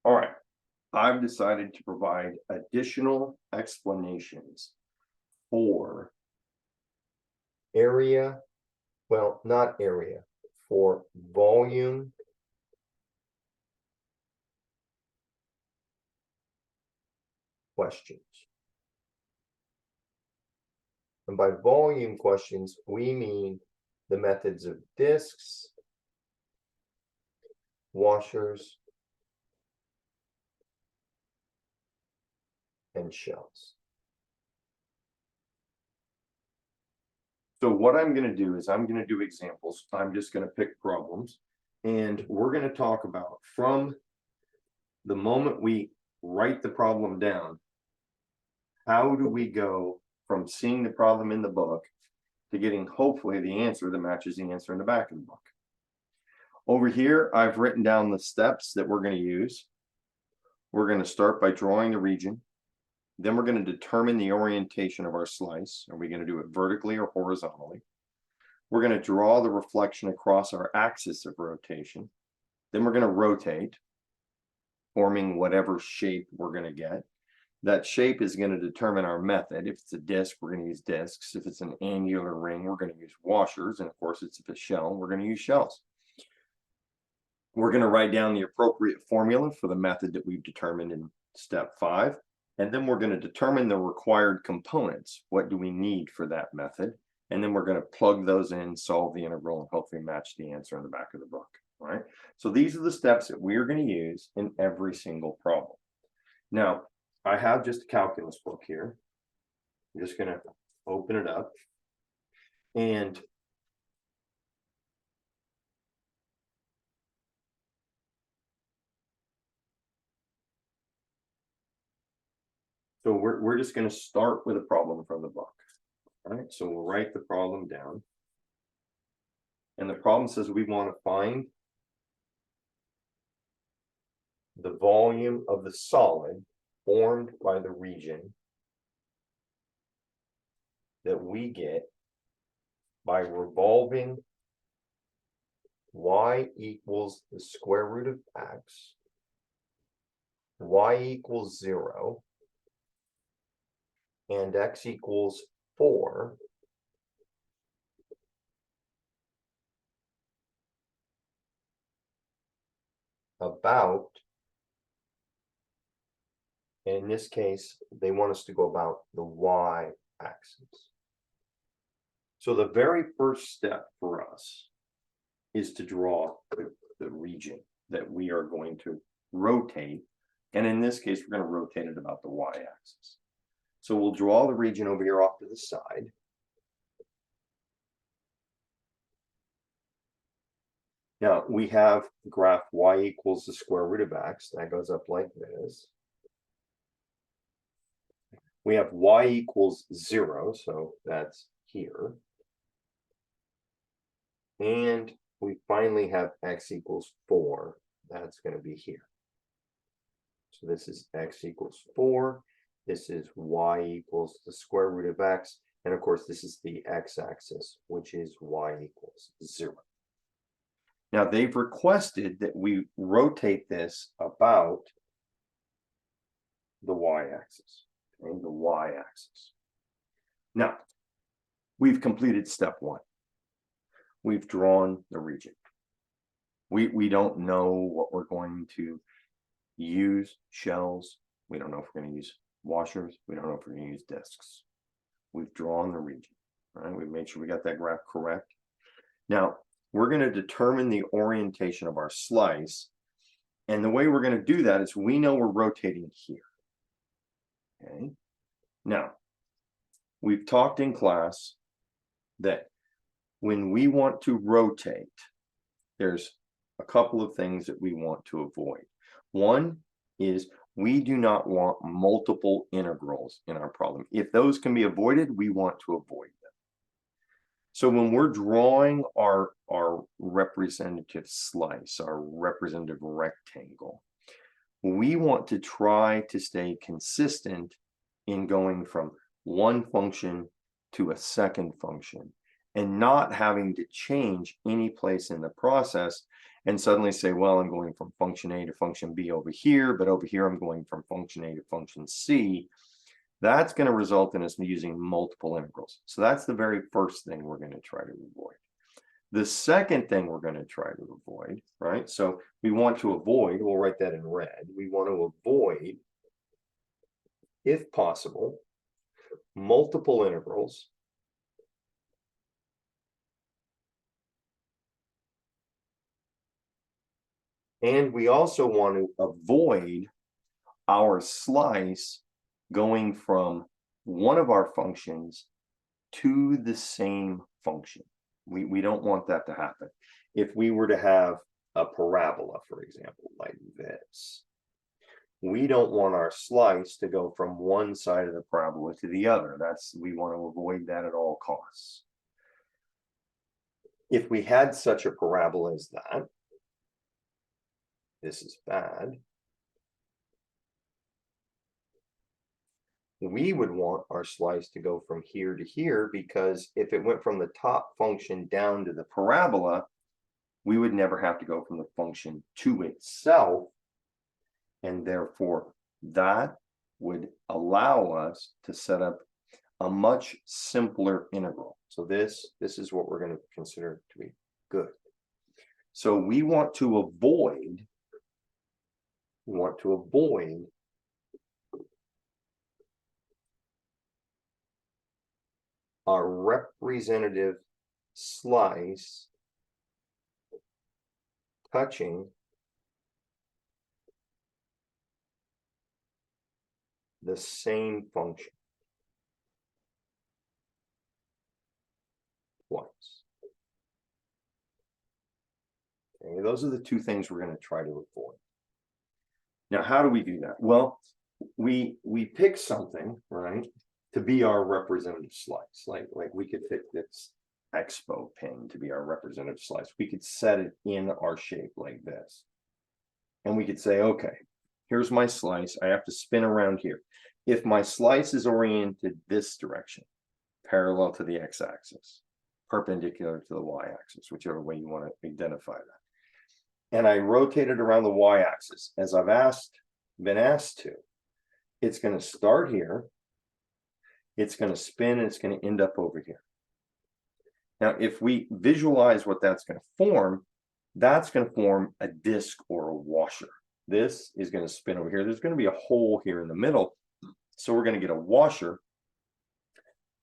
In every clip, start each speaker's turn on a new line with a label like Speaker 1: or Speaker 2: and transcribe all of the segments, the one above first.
Speaker 1: All right, I've decided to provide additional explanations for area, well, not area, for volume questions. And by volume questions, we mean the methods of discs, washers, and shells. So what I'm going to do is I'm going to do examples. I'm just going to pick problems, and we're going to talk about from the moment we write the problem down, how do we go from seeing the problem in the book to getting hopefully the answer that matches the answer in the back of the book. Over here, I've written down the steps that we're going to use. We're going to start by drawing the region. Then we're going to determine the orientation of our slice. Are we going to do it vertically or horizontally? We're going to draw the reflection across our axis of rotation. Then we're going to rotate, forming whatever shape we're going to get. That shape is going to determine our method. If it's a disc, we're going to use discs. If it's an angular ring, we're going to use washers. And of course, if it's a shell, we're going to use shells. We're going to write down the appropriate formula for the method that we've determined in step 5. And then we're going to determine the required components. What do we need for that method? And then we're going to plug those in, solve the integral, and hopefully match the answer in the back of the book. All right. So these are the steps that we're going to use in every single problem. Now, I have just a calculus book here. I'm just going to open it up. And so we're just going to start with a problem from the book. All right, so we'll write the problem down. And the problem says we want to find the volume of the solid formed by the region that we get by revolving y equals the square root of x, y equals 0, and x equals 4 about, and in this case, they want us to go about the y-axis. So the very first step for us is to draw the region that we are going to rotate. And in this case, we're going to rotate it about the y-axis. So we'll draw the region over here off to the side. Now we have the graph y equals the square root of x. That goes up like this. We have y equals 0, so that's here. And we finally have x equals 4. That's going to be here. So this is x equals 4. This is y equals the square root of x. And of course, this is the x-axis, which is y equals 0. Now, they've requested that we rotate this about the y-axis, okay, the y-axis. Now, we've completed step 1. We've drawn the region. We don't know what we're going to use, shells. We don't know if we're going to use washers. We don't know if we're going to use discs. We've drawn the region. All right, we've made sure we got that graph correct. Now, we're going to determine the orientation of our slice. And the way we're going to do that is we know we're rotating here. Okay. Now, we've talked in class that when we want to rotate, there's a couple of things that we want to avoid. One is we do not want multiple integrals in our problem. If those can be avoided, we want to avoid them. So when we're drawing our representative slice, our representative rectangle, we want to try to stay consistent in going from one function to a second function and not having to change any place in the process and suddenly say, well, I'm going from function A to function B over here, but over here I'm going from function A to function C. That's going to result in us using multiple integrals. So that's the very first thing we're going to try to avoid. The second thing we're going to try to avoid, right? So we want to avoid, we'll write that in red, we want to avoid, if possible, multiple integrals and we also want to avoid our slice going from one of our functions to the same function. We don't want that to happen. If we were to have a parabola, for example, like this, we don't want our slice to go from one side of the parabola to the other. We want to avoid that at all costs. If we had such a parabola as that, this is bad. We would want our slice to go from here to here, because if it went from the top function down to the parabola, we would never have to go from the function to itself. And therefore, that would allow us to set up a much simpler integral. So this is what we're going to consider to be good. So we want to avoid our representative slice touching the same function twice. Okay, those are the two things we're going to try to avoid. Now, how do we do that? Well, we pick something, right, to be our representative slice. Like we could pick this expo pin to be our representative slice. We could set it in our shape like this. And we could say, okay, here's my slice. I have to spin around here. If my slice is oriented this direction, parallel to the x-axis, perpendicular to the y-axis, whichever way you want to identify that, and I rotate it around the y-axis as I've been asked to, it's going to start here, it's going to spin, and it's going to end up over here. Now, if we visualize what that's going to form, that's going to form a disc or a washer. This is going to spin over here. There's going to be a hole here in the middle, so we're going to get a washer.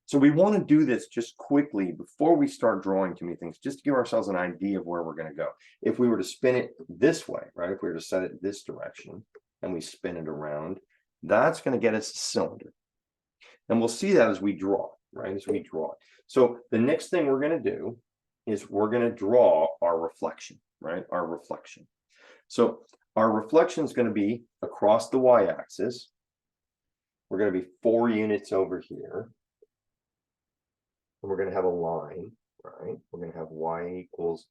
Speaker 1: So we want to do this just quickly before we start drawing too many things, just to give ourselves an idea of where we're going to go. If we were to spin it this way, right, if we were to set it this direction and we spin it around, that's going to get us a cylinder. And we'll see that as we draw, right, as we draw it. So the next thing we're going to do is we're going to draw our reflection, right, our reflection. So our reflection is going to be across the y-axis. We're going to be 4 units over here. And we're going to have a line, right? We're going to have y equals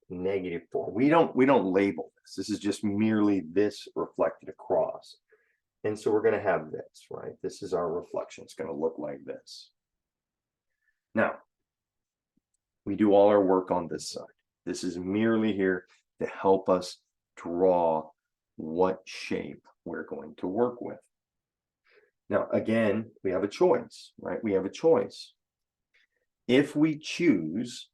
Speaker 1: -4. We don't label this. This is just merely this reflected across. And so we're going to have this, right? This is our reflection. It's going to look like this. Now, we do all our work on this side. This is merely here to help us draw what shape we're going to work with. Now, again, we have a choice, right? We have a choice. If we choose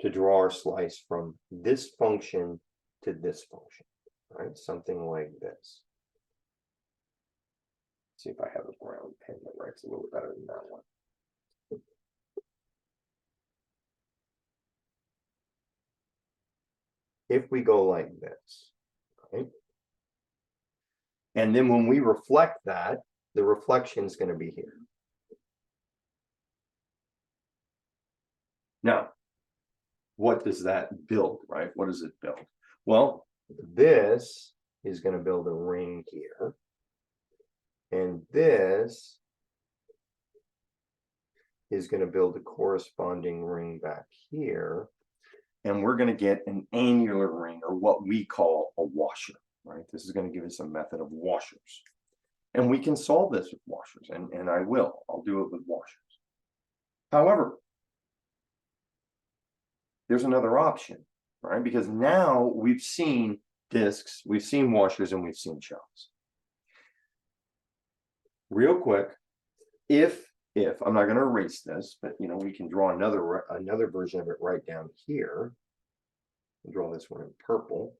Speaker 1: to draw our slice from this function to this function, right? Something like this. See if I have a brown pen that writes a little better than that one. If we go like this, right? And then when we reflect that, the reflection is going to be here. Now, what does that build, right? What does it build? Well, this is going to build a ring here. And this is going to build a corresponding ring back here. And we're going to get an annular ring, or what we call a washer, right? This is going to give us a method of washers. And we can solve this with washers, and I will. I'll do it with washers. However, there's another option, right? Because now we've seen discs, we've seen washers, and we've seen shells. Real quick, if I'm not going to erase this, but you know, we can draw another version of it right down here. I'll draw this one in purple.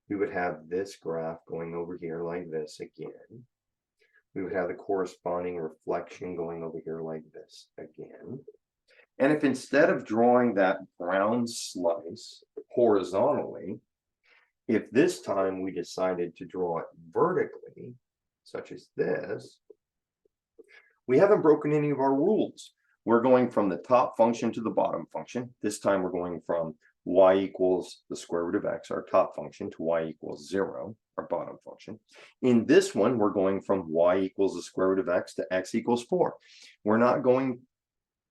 Speaker 1: We would have this graph going over here like this again. We would have the corresponding reflection going over here like this again. And if instead of drawing that brown slice horizontally, if this time we decided to draw it vertically, such as this, we haven't broken any of our rules. We're going from the top function to the bottom function. This time we're going from y equals the square root of x, our top function, to y equals 0, our bottom function. In this one, we're going from y equals the square root of x to x equals 4. We're not going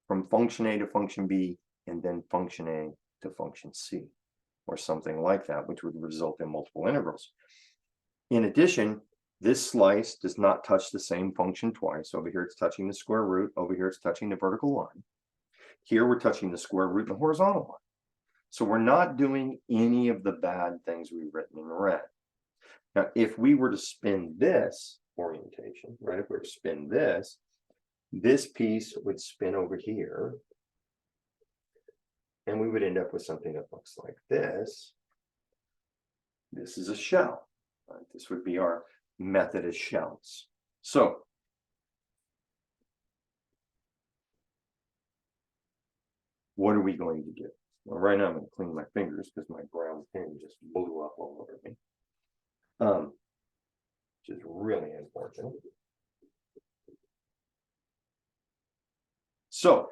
Speaker 1: from function A to function B and then function A to function C, or something like that, which would result in multiple integrals. In addition, this slice does not touch the same function twice. Over here, it's touching the square root. Over here, it's touching the vertical line. Here, we're touching the square root and the horizontal line. So we're not doing any of the bad things we've written in red. Now, if we were to spin this orientation, right, if we were to spin this piece would spin over here. And we would end up with something that looks like this. This is a shell. Right? This would be our method of shells. So what are we going to do? Well, right now I'm going to clean my fingers because my brown pen just blew up all over me. Which is really unfortunate. So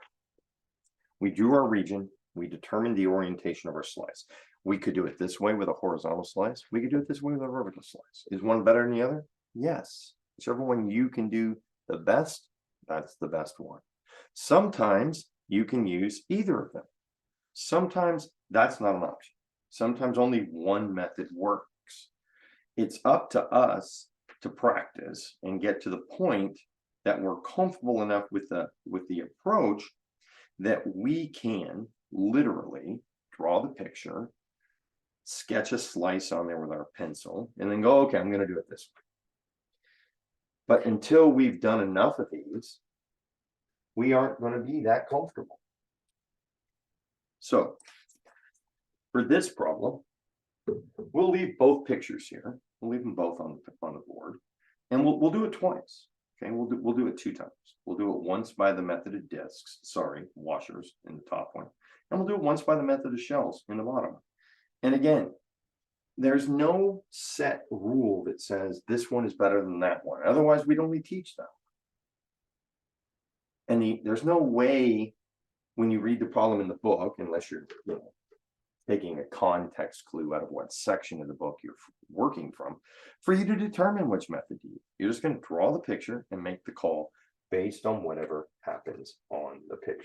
Speaker 1: we drew our region. We determined the orientation of our slice. We could do it this way with a horizontal slice. We could do it this way with a vertical slice. Is one better than the other? Yes. Whichever one you can do the best, that's the best one. Sometimes you can use either of them. Sometimes that's not an option. Sometimes only one method works. It's up to us to practice and get to the point that we're comfortable enough with the approach that we can literally draw the picture, sketch a slice on there with our pencil, and then go, okay, I'm going to do it this way. But until we've done enough of these, we aren't going to be that comfortable. So for this problem, we'll leave both pictures here. We'll leave them both on the board, and we'll do it twice. Okay, we'll do it 2 times. We'll do it once by the method of discs, washers in the top one, and we'll do it once by the method of shells in the bottom. And again, there's no set rule that says this one is better than that one. Otherwise, we'd only teach that. And there's no way when you read the problem in the book, unless you're taking a context clue out of what section of the book you're working from, for you to determine which method to use. You're just going to draw the picture and make the call based on whatever happens on the picture.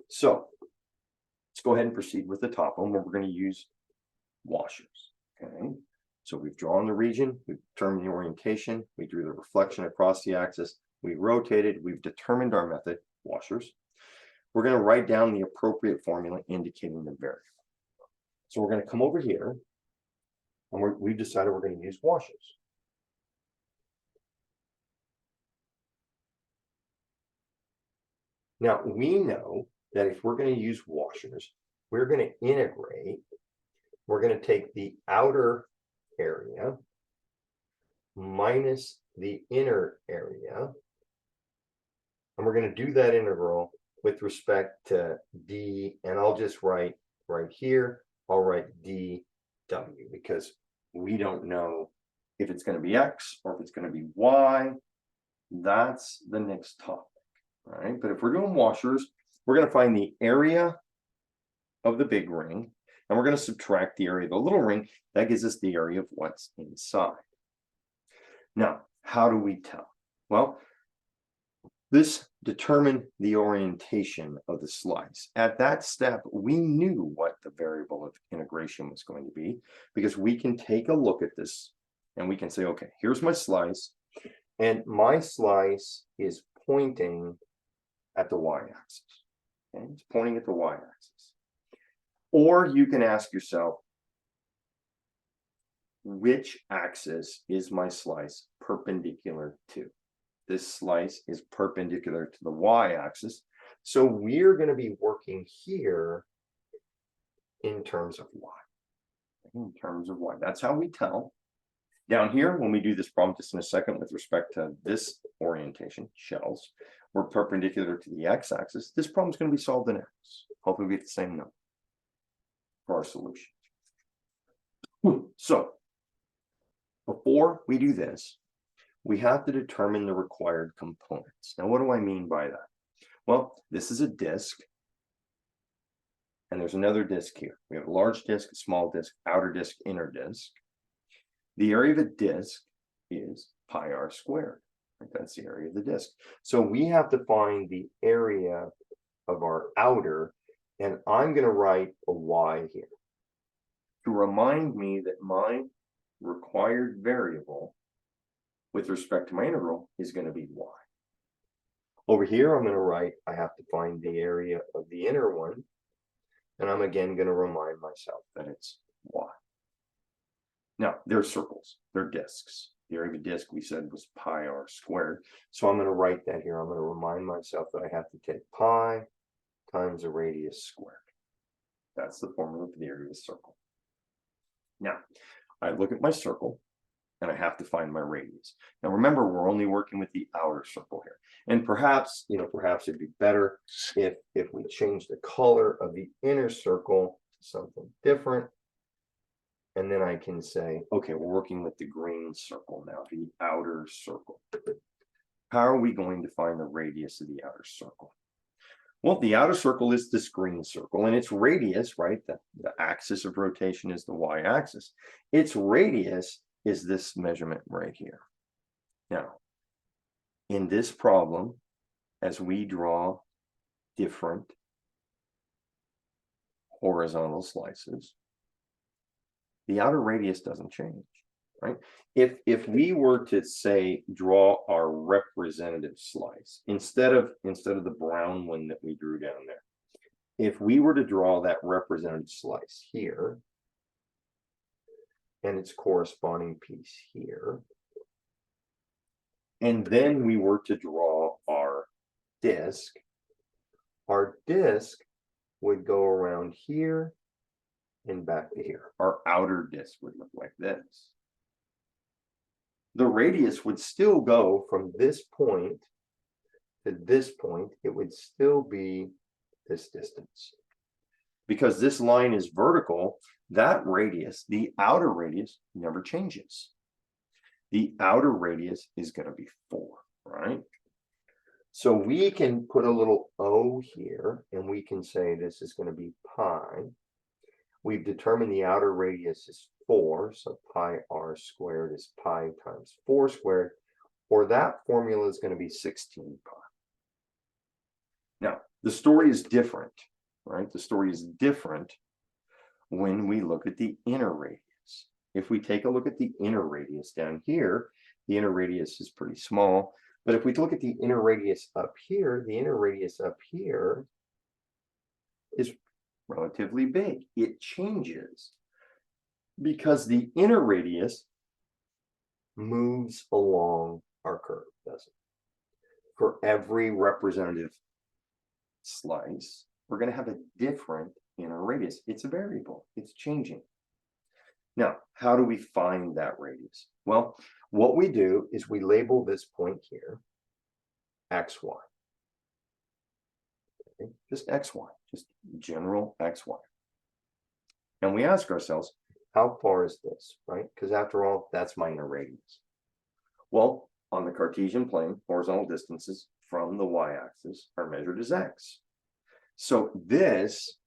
Speaker 1: So let's go ahead and proceed with the top one where we're going to use washers. Okay, so we've drawn the region, we've determined the orientation, we drew the reflection across the axis, we rotated, we've determined our method, washers. We're going to write down the appropriate formula indicating the variable. So we're going to come over here, and we've decided we're going to use washers. Now, we know that if we're going to use washers, we're going to integrate. We're going to take the outer area minus the inner area, and we're going to do that integral with respect to d, and I'll just write right here, I'll write dw, because we don't know if it's going to be x or if it's going to be y. That's the next topic, right? But if we're doing washers, we're going to find the area of the big ring, and we're going to subtract the area of the little ring. That gives us the area of what's inside. Now, how do we tell? Well, this determined the orientation of the slice. At that step, we knew what the variable of integration was going to be, because we can take a look at this and we can say, okay, here's my slice, and my slice is pointing at the y-axis. Okay, it's pointing at the y-axis. Or you can ask yourself, which axis is my slice perpendicular to? This slice is perpendicular to the y-axis. So we're going to be working here in terms of y. In terms of y. That's how we tell. Down here, when we do this problem just in a second with respect to this orientation, shells, we're perpendicular to the x-axis. This problem is going to be solved in x. Hopefully we get the same number for our solution. So before we do this, we have to determine the required components. Now, what do I mean by that? Well, this is a disk, and there's another disk here. We have a large disk, a small disk, outer disk, inner disk. The area of a disk is pi r squared. Right? That's the area of the disk. So we have to find the area of our outer, and I'm going to write a y here to remind me that my required variable with respect to my integral is going to be y. Over here, I'm going to write, I have to find the area of the inner one, and I'm again going to remind myself that it's y. Now, they're circles, they're disks. The area of a disk we said was pi r squared. So I'm going to write that here. I'm going to remind myself that I have to take pi times the radius squared. That's the formula for the area of a circle. Now, I look at my circle, and I have to find my radius. Now, remember, we're only working with the outer circle here. And perhaps, perhaps it'd be better if we change the color of the inner circle to something different. And then I can say, okay, we're working with the green circle now, the outer circle. How are we going to find the radius of the outer circle? Well, the outer circle is this green circle, and its radius, right, the axis of rotation is the y-axis. Its radius is this measurement right here. Now, in this problem, as we draw different horizontal slices, the outer radius doesn't change, right? If we were to say draw our representative slice instead of the brown one that we drew down there, if we were to draw that representative slice here and its corresponding piece here, and then we were to draw our disk would go around here and back to here. Our outer disk would look like this. The radius would still go from this point to this point. It would still be this distance. Because this line is vertical, that radius, the outer radius, never changes. The outer radius is going to be 4, right? So we can put a little O here, and we can say this is going to be pi. We've determined the outer radius is 4, so pi r squared is pi times 4 squared, or that formula is going to be 16 pi. Now, the story is different, right? The story is different when we look at the inner radius. If we take a look at the inner radius down here, the inner radius is pretty small, but if we look at the inner radius up here, the inner radius up here is relatively big. It changes because the inner radius moves along our curve, doesn't it? For every representative slice, we're going to have a different inner radius. It's a variable. It's changing. Now, how do we find that radius? Well, what we do is we label this point here xy. Okay, just xy, just general xy. And we ask ourselves, how far is this, right? Because after all, that's my inner radius. Well, on the Cartesian plane, horizontal distances from the y-axis are measured as x. So this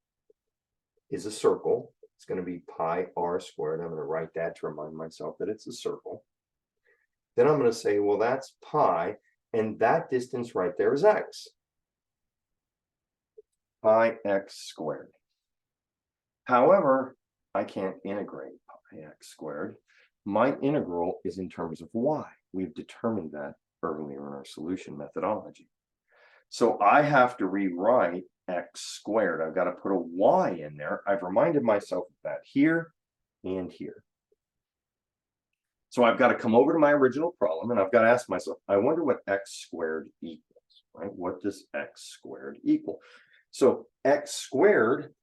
Speaker 1: is a circle. It's going to be pi r squared. I'm going to write that to remind myself that it's a circle. Then I'm going to say, well, that's pi, and that distance right there is x. Pi x squared. However, I can't integrate pi x squared. My integral is in terms of y. We've determined that earlier in our solution methodology. So I have to rewrite x squared. I've got to put a y in there. I've reminded myself of that here and here. So I've got to come over to my original problem and I've got to ask myself, I wonder what x squared equals, right? What does x squared equal? So x squared,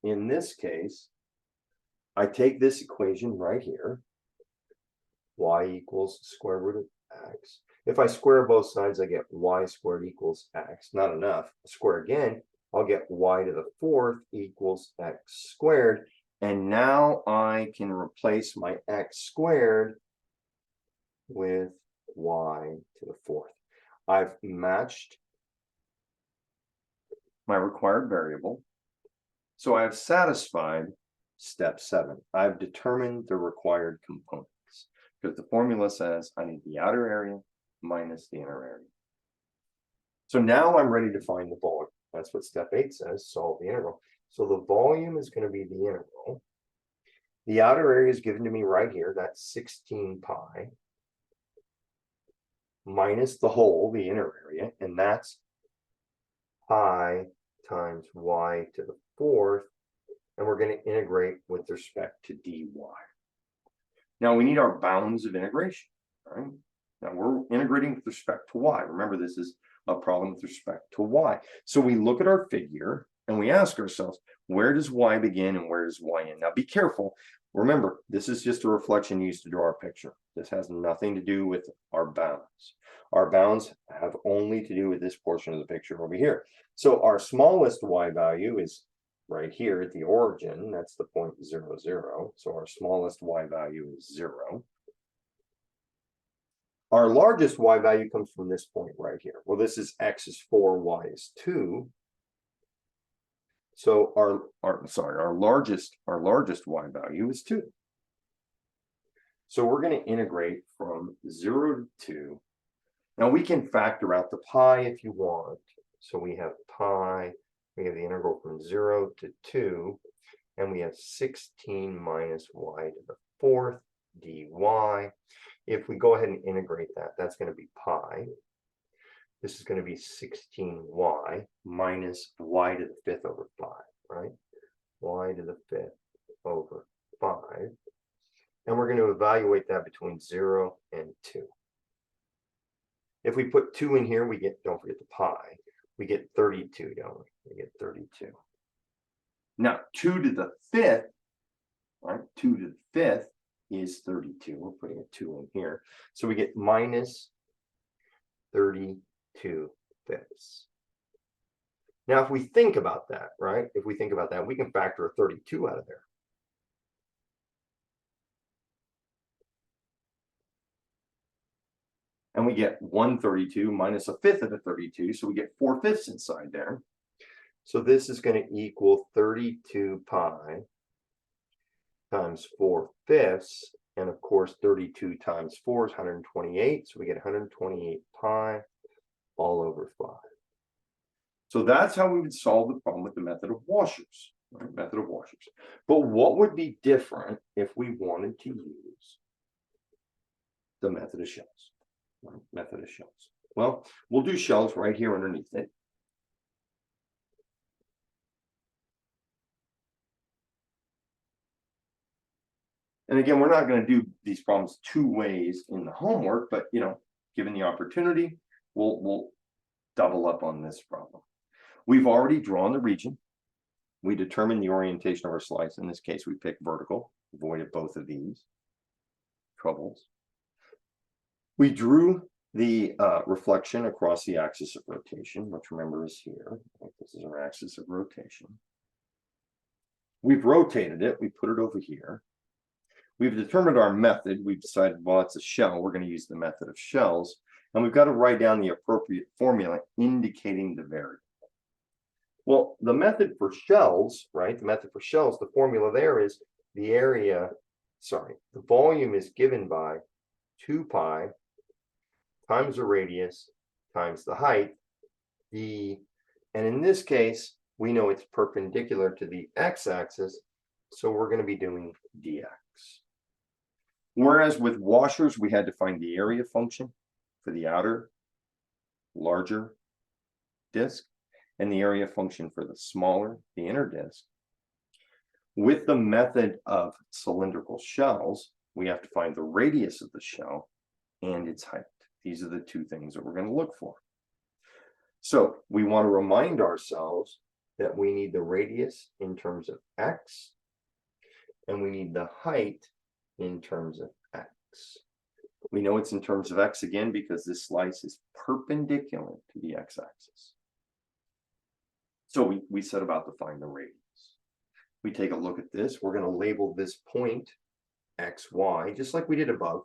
Speaker 1: in this case, I take this equation right here, y equals square root of x. If I square both sides, I get y squared equals x. Not enough. Square again, I'll get y to the fourth equals x squared. And now I can replace my x squared with y to the fourth. I've matched my required variable. So I have satisfied step 7. I've determined the required components because the formula says I need the outer area minus the inner area. So now I'm ready to find the volume. That's what step 8 says, solve the integral. So the volume is going to be the integral. The outer area is given to me right here. That's 16 pi minus the whole, the inner area, and that's pi times y to the fourth, and we're going to integrate with respect to dy. Now we need our bounds of integration, right? Now we're integrating with respect to y. Remember, this is a problem with respect to y. So we look at our figure and we ask ourselves, where does y begin and where does y end? Now be careful. Remember, this is just a reflection used to draw our picture. This has nothing to do with our bounds. Our bounds have only to do with this portion of the picture over here. So our smallest y value is right here at the origin. That's the point 0, 0. So our smallest y value is 0. Our largest y value comes from this point right here. Well, this is x is 4, y is 2. So our largest y value is 2. So we're going to integrate from 0 to 2. Now we can factor out the pi if you want. So we have pi, we have the integral from 0 to 2, and we have 16 minus y to the fourth dy. If we go ahead and integrate that, that's going to be pi. This is going to be 16y minus y to the fifth over 5, right? Y to the fifth over 5. And we're going to evaluate that between 0 and 2. If we put 2 in here, we get, don't forget the pi, we get 32, don't we? We get 32. Now, 2 to the fifth, right? 2 to the fifth is 32. We're putting a 2 in here. So we get minus 32 fifths. Now, if we think about that, right? If we think about that, we can factor a 32 out of there. And we get 132 minus a fifth of a 32. So we get 4/5 inside there. So this is going to equal 32 pi times 4/5. And of course, 32 times 4 is 128. So we get 128 pi all over 5. So that's how we would solve the problem with the method of washers, right? Method of washers. But what would be different if we wanted to use the method of shells? Right? Method of shells. Well, we'll do shells right here underneath it. And again, we're not going to do these problems 2 ways in the homework, but given the opportunity, we'll double up on this problem. We've already drawn the region. We determined the orientation of our slice. In this case, we picked vertical, avoided both of these troubles. We drew the reflection across the axis of rotation, which remember is here. This is our axis of rotation. We've rotated it. We put it over here. We've determined our method. We've decided, well, it's a shell. We're going to use the method of shells. And we've got to write down the appropriate formula indicating the variable. Well, the method for shells, right? The method for shells, the formula there is the the volume is given by 2 pi times the radius times the height. And in this case, we know it's perpendicular to the x-axis, so we're going to be doing dx. Whereas with washers, we had to find the area function for the outer, larger, disk, and the area function for the smaller, the inner disk. With the method of cylindrical shells, we have to find the radius of the shell and its height. These are the two things that we're going to look for. So we want to remind ourselves that we need the radius in terms of x, and we need the height in terms of x. We know it's in terms of x again because this slice is perpendicular to the x-axis. So we set about to find the radius. We take a look at this. We're going to label this point x, y, just like we did above.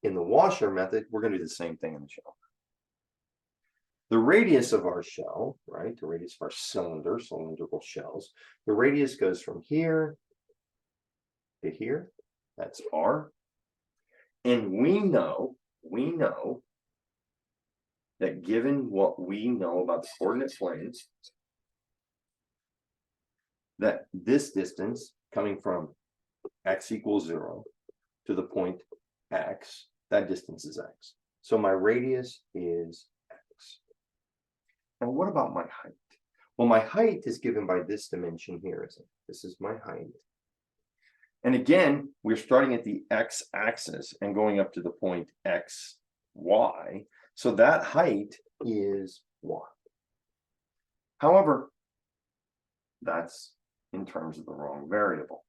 Speaker 1: In the washer method, we're going to do the same thing in the shell. The radius of our shell, right, the radius of our cylinder, cylindrical shells, the radius goes from here to here. That's r. And we know that given what we know about the coordinate planes, that this distance coming from x equals 0 to the point x, that distance is x. So my radius is x. Now what about my height? Well, my height is given by this dimension here, isn't it? This is my height. And again, we're starting at the x-axis and going up to the point x, y. So that height is y. However, that's in terms of the wrong variable.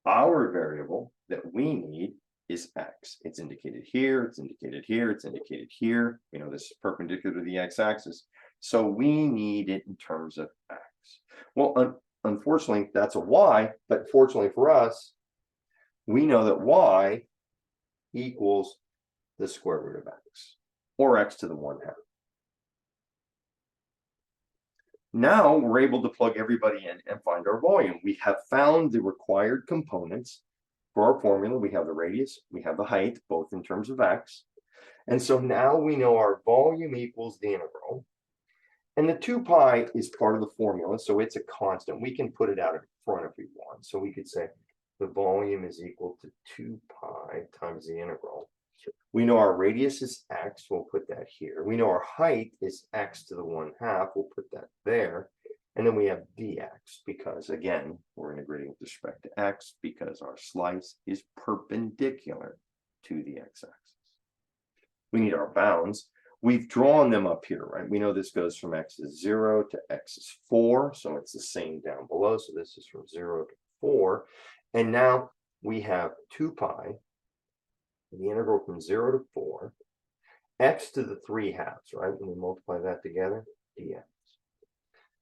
Speaker 1: Our variable that we need is x. It's indicated here, it's indicated here, it's indicated here. You know, this is perpendicular to the x-axis. So we need it in terms of x. Well, unfortunately, that's a y, but fortunately for us, we know that y equals the square root of x, or x to the 1/2. Now we're able to plug everybody in and find our volume. We have found the required components for our formula. We have the radius, we have the height, both in terms of x. And so now we know our volume equals the integral. And the 2 pi is part of the formula, so it's a constant. We can put it out in front if we want. So we could say the volume is equal to 2 pi times the integral. We know our radius is x, we'll put that here. We know our height is x to the 1/2, we'll put that there. And then we have dx, because again, we're integrating with respect to x because our slice is perpendicular to the x-axis. We need our bounds. We've drawn them up here, right? We know this goes from x is 0 to x is 4, so it's the same down below. So this is from 0 to 4. And now we have 2 pi, the integral from 0 to 4, x to the 3/2, right? When we multiply that together, dx.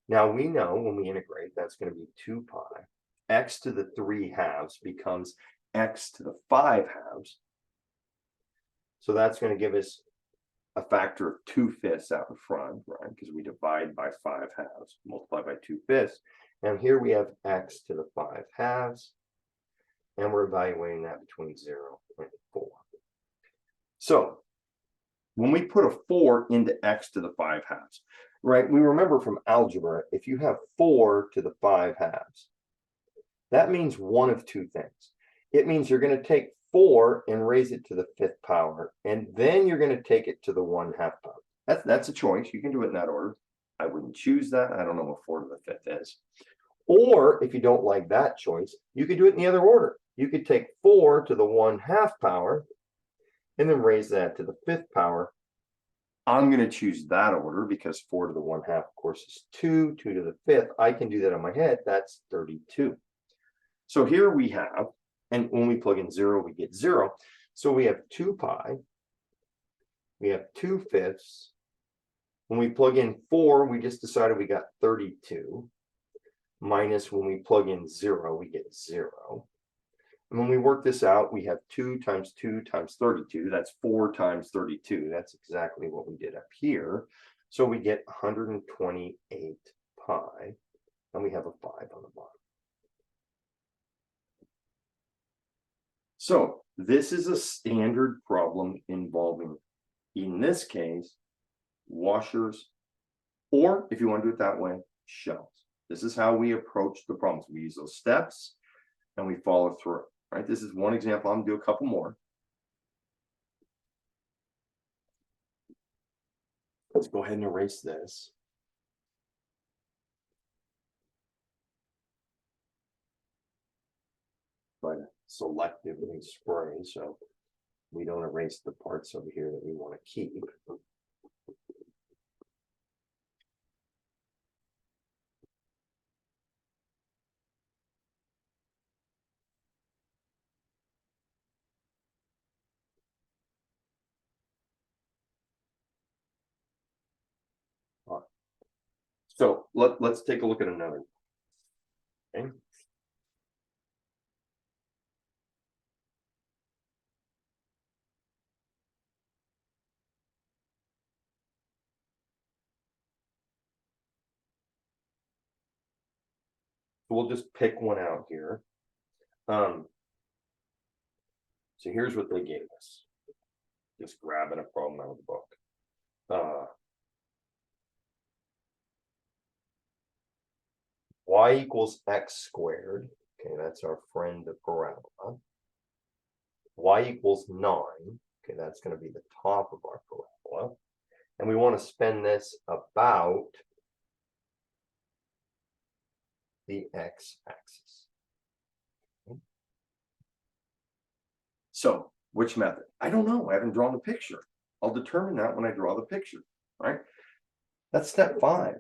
Speaker 1: Now we know when we integrate, that's going to be 2 pi. X to the 3/2 becomes x to the 5/2. So that's going to give us a factor of 2/5 out in front, right? Because we divide by 5/2, multiply by 2/5. And here we have x to the 5/2. And we're evaluating that between 0 and 4. So when we put a 4 into x to the 5/2, right, we remember from algebra, if you have 4 to the 5/2, that means one of two things. It means you're going to take 4 and raise it to the 5th power, and then you're going to take it to the 1/2 power. That's a choice. You can do it in that order. I wouldn't choose that. I don't know what 4 to the 5th is. Or if you don't like that choice, you could do it in the other order. You could take 4 to the 1/2 power and then raise that to the 5th power. I'm going to choose that order because 4 to the 1/2, of course, is 2. 2 to the 5th, I can do that in my head. That's 32. So here we have, and when we plug in 0, we get 0. So we have 2 pi. We have 2/5. When we plug in 4, we just decided we got 32. Minus when we plug in 0, we get 0. And when we work this out, we have 2 times 2 times 32. That's 4 times 32. That's exactly what we did up here. So we get 128 pi, and we have a 5 on the bottom. So this is a standard problem involving, in this case, washers, or if you want to do it that way, shells. This is how we approach the problems. We use those steps and we follow through, right? This is one example. I'm going to do a couple more. Let's go ahead and erase this. try to selectively spray so we don't erase the parts over here that we want to keep. All right. So let's take a look at another. Okay. We'll just pick one out here. So here's what they gave us. Just grabbing a problem out of the book. Y equals x squared. Okay, that's our friend the parabola. Y equals 9. Okay, that's going to be the top of our parabola. And we want to spin this about the x-axis. Okay. So, which method? I don't know. I haven't drawn the picture. I'll determine that when I draw the picture, right? That's step 5.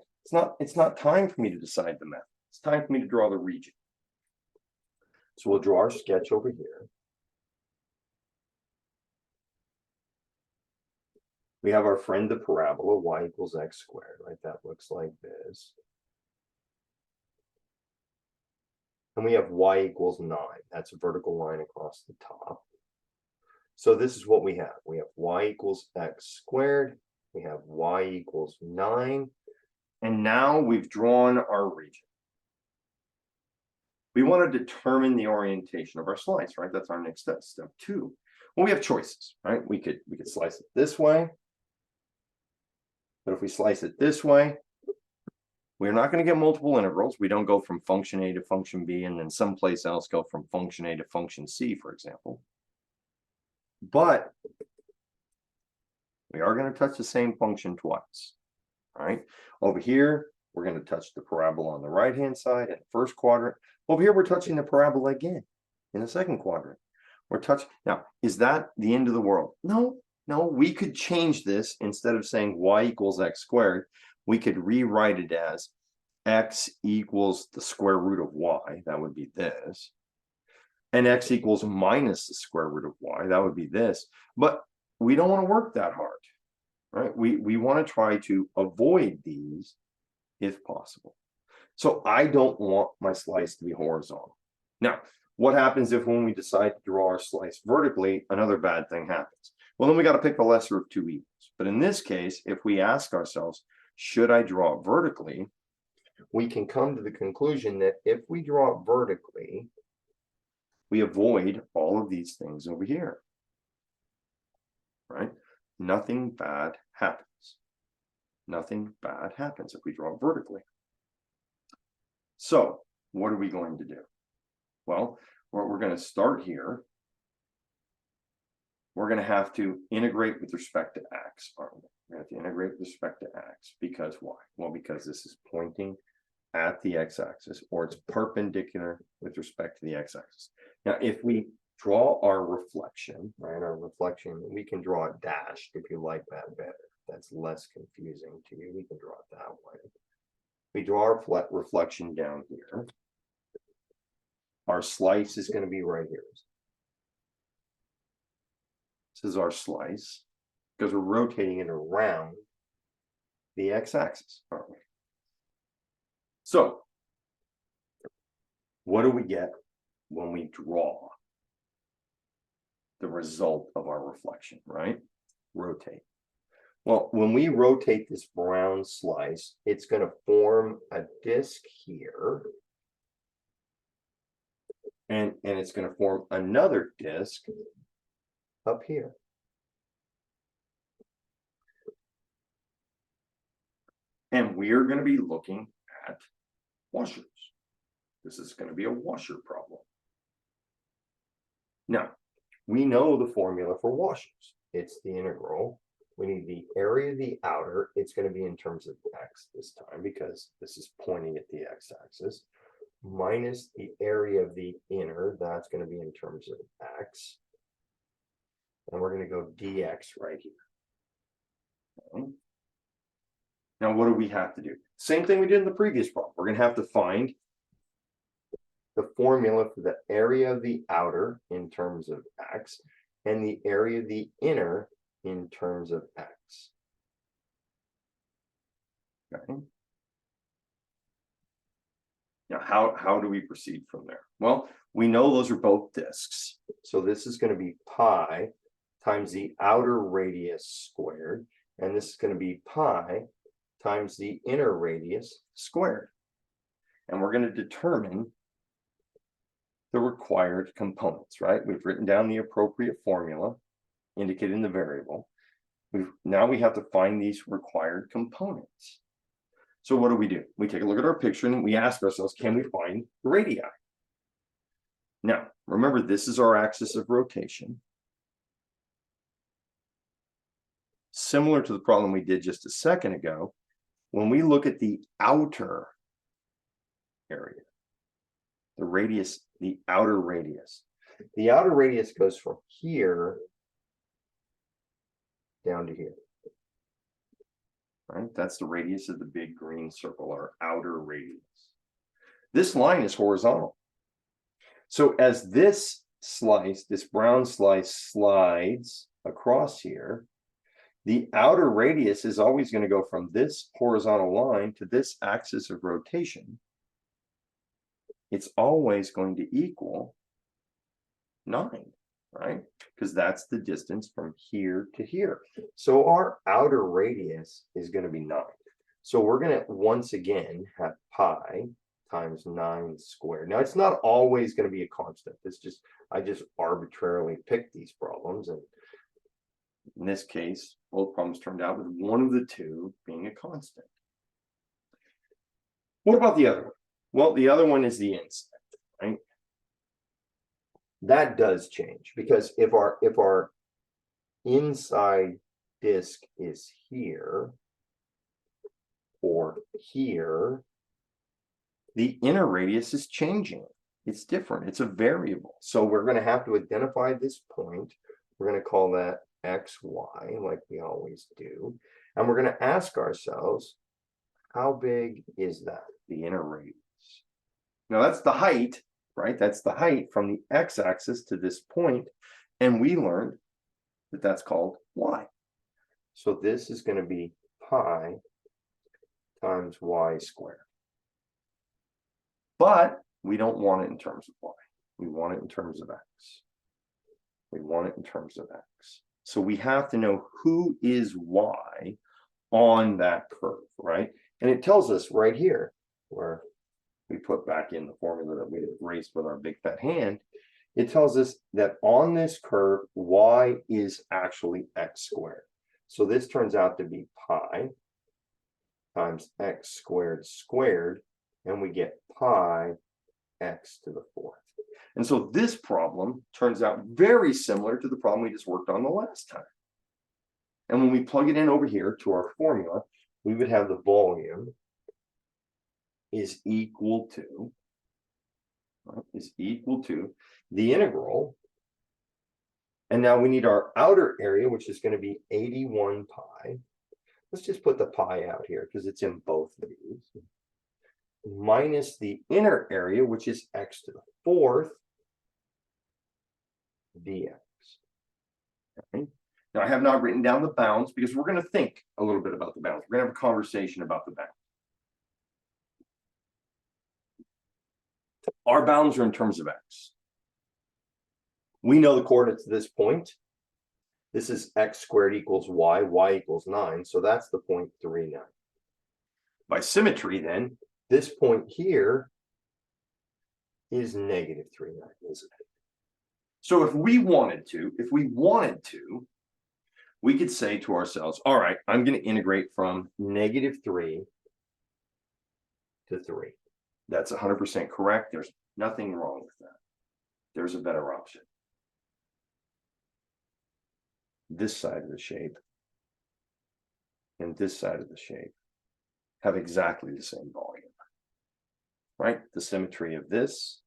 Speaker 1: It's not time for me to decide the method. It's time for me to draw the region. So we'll draw our sketch over here. We have our friend the parabola, y equals x squared, right? That looks like this. And we have y equals 9. That's a vertical line across the top. So this is what we have. We have y equals x squared. We have y equals 9. And now we've drawn our region. We want to determine the orientation of our slice, right? That's our next step, step 2. Well, we have choices, right? We could slice it this way. But if we slice it this way, we're not going to get multiple integrals. We don't go from function A to function B and then someplace else go from function A to function C, for example. But we are going to touch the same function twice. All right. Over here, we're going to touch the parabola on the right-hand side in the first quadrant. Over here, we're touching the parabola again in the second quadrant. We're touching. Now, is that the end of the world? No, we could change this. Instead of saying y equals x squared, we could rewrite it as x equals the square root of y. That would be this. And x equals minus the square root of y. That would be this. But we don't want to work that hard, right? We want to try to avoid these if possible. So I don't want my slice to be horizontal. Now, what happens if when we decide to draw our slice vertically, another bad thing happens? Well, then we got to pick the lesser of two evils. But in this case, if we ask ourselves, should I draw it vertically? We can come to the conclusion that if we draw it vertically, we avoid all of these things over here, right? Nothing bad happens. Nothing bad happens if we draw it vertically. So what are we going to do? Well, we're going to start here. We're going to have to integrate with respect to x, aren't we? We're going to have to integrate with respect to x because why? Well, because this is pointing at the x-axis, or it's perpendicular with respect to the x-axis. Now, if we draw our reflection, right, we can draw it dashed if you like that better. That's less confusing to you. We can draw it that way. We draw our reflection down here. Our slice is going to be right here. This is our slice because we're rotating it around the x-axis, aren't we? So, what do we get when we draw the result of our reflection, right? Rotate. Well, when we rotate this brown slice, it's going to form a disc here. And it's going to form another disc up here. And we're going to be looking at washers. This is going to be a washer problem. Now, we know the formula for washers. It's the integral. We need the area of the outer. It's going to be in terms of x this time because this is pointing at the x-axis. minus the area of the inner, that's going to be in terms of x. And we're going to go dx right here. Okay. Now, what do we have to do? Same thing we did in the previous problem. We're going to have to find the formula for the area of the outer in terms of x and the area of the inner in terms of x. Okay. Now, how do we proceed from there? Well, we know those are both disks. So this is going to be pi times the outer radius squared, and this is going to be pi times the inner radius squared. And we're going to determine the required components, right? We've written down the appropriate formula indicating the variable. Now we have to find these required components. So what do? We take a look at our picture and we ask ourselves, can we find the radii? Now, remember, this is our axis of rotation. Similar to the problem we did just a second ago, when we look at the outer area, the radius, the outer radius goes from here down to here. Right? That's the radius of the big green circle, our outer radius. This line is horizontal. So as this slice, this brown slice slides across here, the outer radius is always going to go from this horizontal line to this axis of rotation. It's always going to equal 9, right? Because that's the distance from here to here. So our outer radius is going to be 9. So we're going to once again have pi times 9 squared. Now, it's not always going to be a constant. It's just, I just arbitrarily picked these problems. And in this case, both problems turned out with one of the two being a constant. What about the other one? Well, the other one is the inside, right? That does change, because if our inside disk is here or here, the inner radius is changing. It's different. It's a variable. So we're going to have to identify this point. We're going to call that xy, like we always do. And we're going to ask ourselves, how big is that, the inner radius? Now, that's the height, right? That's the height from the x-axis to this point. And we learned that that's called y. So this is going to be pi times y squared. But we don't want it in terms of y. We want it in terms of x. We want it in terms of x. So we have to know who is y on that curve, right? And it tells us right here, where we put back in the formula that we erased with our big fat hand. It tells us that on this curve, y is actually x squared. So this turns out to be pi times x squared squared, and we get pi x to the 4th. And so this problem turns out very similar to the problem we just worked on the last time. And when we plug it in over here to our formula, we would have the volume is equal to the integral. And now we need our outer area, which is going to be 81 pi. Let's just put the pi out here because it's in both of these. Minus the inner area, which is x to the 4th dx. Okay. Now, I have not written down the bounds because we're going to think a little bit about the bounds. We're going to have a conversation about the bounds. Our bounds are in terms of x. We know the coordinates to this point. This is x squared equals y equals 9. So that's the point 3, 9. By symmetry, then, this point here is negative 3, 9, isn't it? So if we wanted to, we could say to ourselves, all right, I'm going to integrate from negative 3 to 3. That's 100% correct. There's nothing wrong with that. There's a better option. This side of the shape and this side of the shape have exactly the same volume. right? The symmetry of this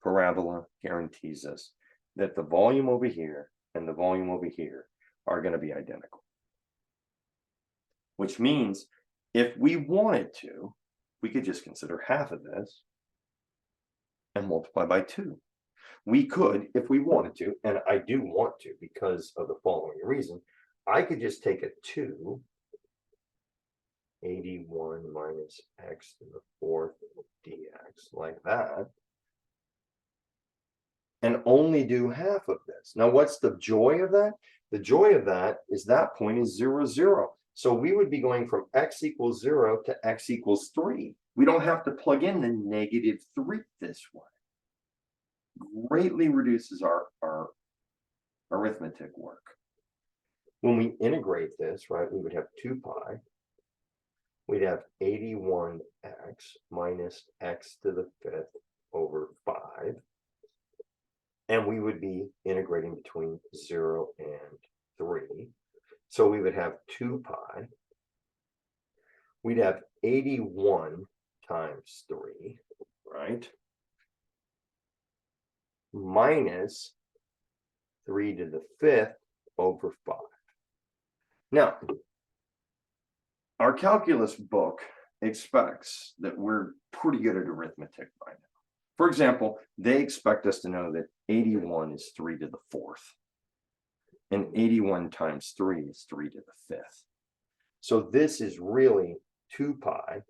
Speaker 1: parabola guarantees us that the volume over here and the volume over here are going to be identical. Which means if we wanted to, we could just consider half of this and multiply by 2. We could, if we wanted to, and I do want to because of the following reason, I could just take a 2, 81 minus x to the 4th dx, like that, and only do half of this. Now, what's the joy of that? The joy of that is that point is 0, 0. So we would be going from x equals 0 to x equals 3. We don't have to plug in the -3 this way. Greatly reduces our arithmetic work. When we integrate this, right, we would have 2 pi. We'd have 81x minus x to the 5th over 5. And we would be integrating between 0 and 3. So we would have 2 pi. We'd have 81 times 3, right? Minus 3 to the 5th over 5. Now, our calculus book expects that we're pretty good at arithmetic by now. For example, they expect us to know that 81 is 3 to the 4th. And 81 times 3 is 3 to the 5th. So this is really 2 pi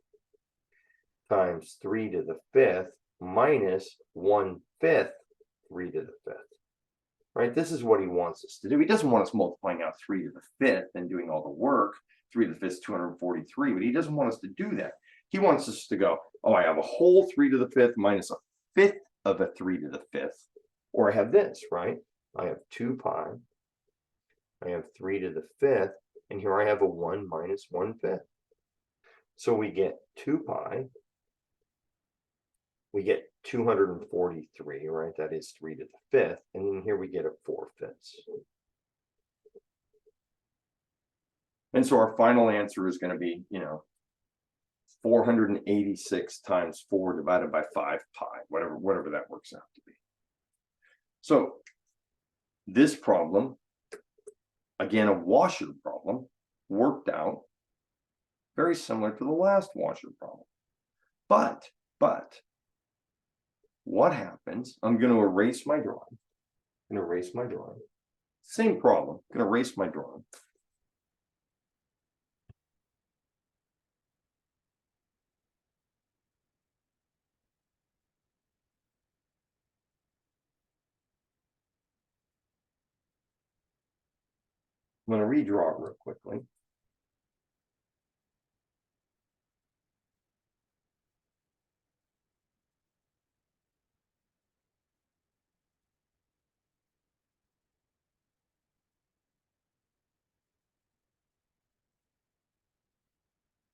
Speaker 1: times 3 to the 5th minus 1/5 3 to the 5th. Right? This is what he wants us to do. He doesn't want us multiplying out 3 to the 5th and doing all the work. 3 to the 5th is 243, but he doesn't want us to do that. He wants us to go, oh, I have a whole 3 to the 5th minus a 5th of a 3 to the 5th. Or I have this, right? I have 2 pi. I have 3 to the 5th. And here I have a 1 minus 1/5. So we get 2 pi. We get 243, right? That is 3 to the 5th. And then here we get a 4/5. And so our final answer is going to be, 486 times 4 divided by 5 pi, whatever that works out to be. So this problem, again, a washer problem, worked out very similar to the last washer problem. But what happens? I'm going to erase my drawing. Same problem. I'm going to erase my drawing. I'm going to redraw it real quickly.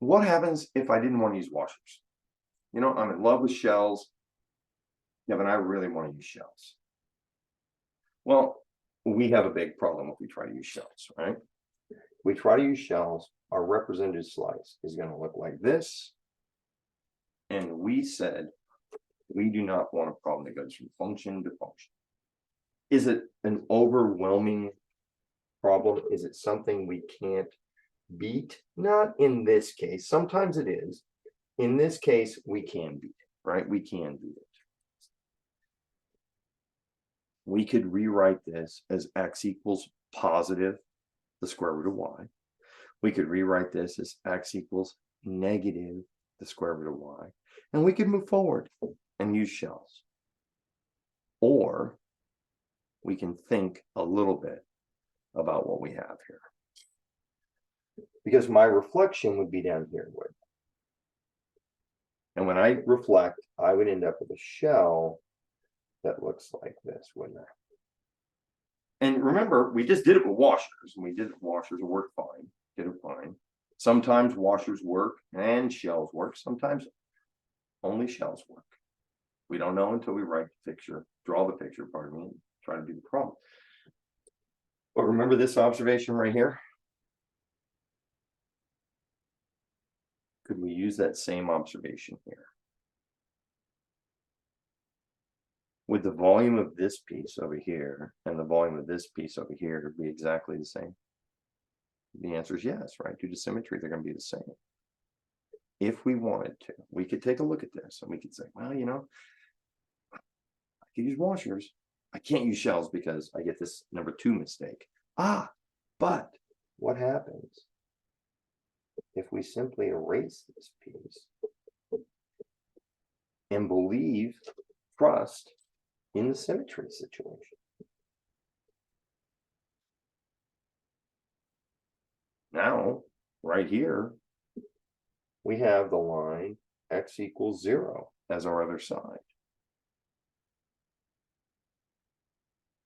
Speaker 1: What happens if I didn't want to use washers? I'm in love with shells. Yeah, but I really want to use shells. Well, we have a big problem if we try to use shells, right? We try to use shells, our represented slice is going to look like this. And we said we do not want a problem that goes from function to function. Is it an overwhelming problem? Is it something we can't beat? Not in this case. Sometimes it is. In this case, we can beat it, right? We can beat it. We could rewrite this as x equals positive the square root of y. We could rewrite this as x equals negative the square root of y. And we could move forward and use shells. Or we can think a little bit about what we have here. Because my reflection would be down here. And when I reflect, I would end up with a shell that looks like this, wouldn't I? And remember, we just did it with washers, and we did it with washers. It worked fine. Did it fine. Sometimes washers work and shells work. Sometimes only shells work. We don't know until we write the picture, draw the picture, pardon me, and try to do the problem. But remember this observation right here? Could we use that same observation here? would the volume of this piece over here and the volume of this piece over here be exactly the same? The answer is yes, right? Due to symmetry, they're going to be the same. If we wanted to, we could take a look at this and we could say, well, you know, I could use washers. I can't use shells because I get this number 2 mistake. But what happens if we simply erase this piece and trust in the symmetry situation? Now, right here, we have the line x equals 0 as our other side.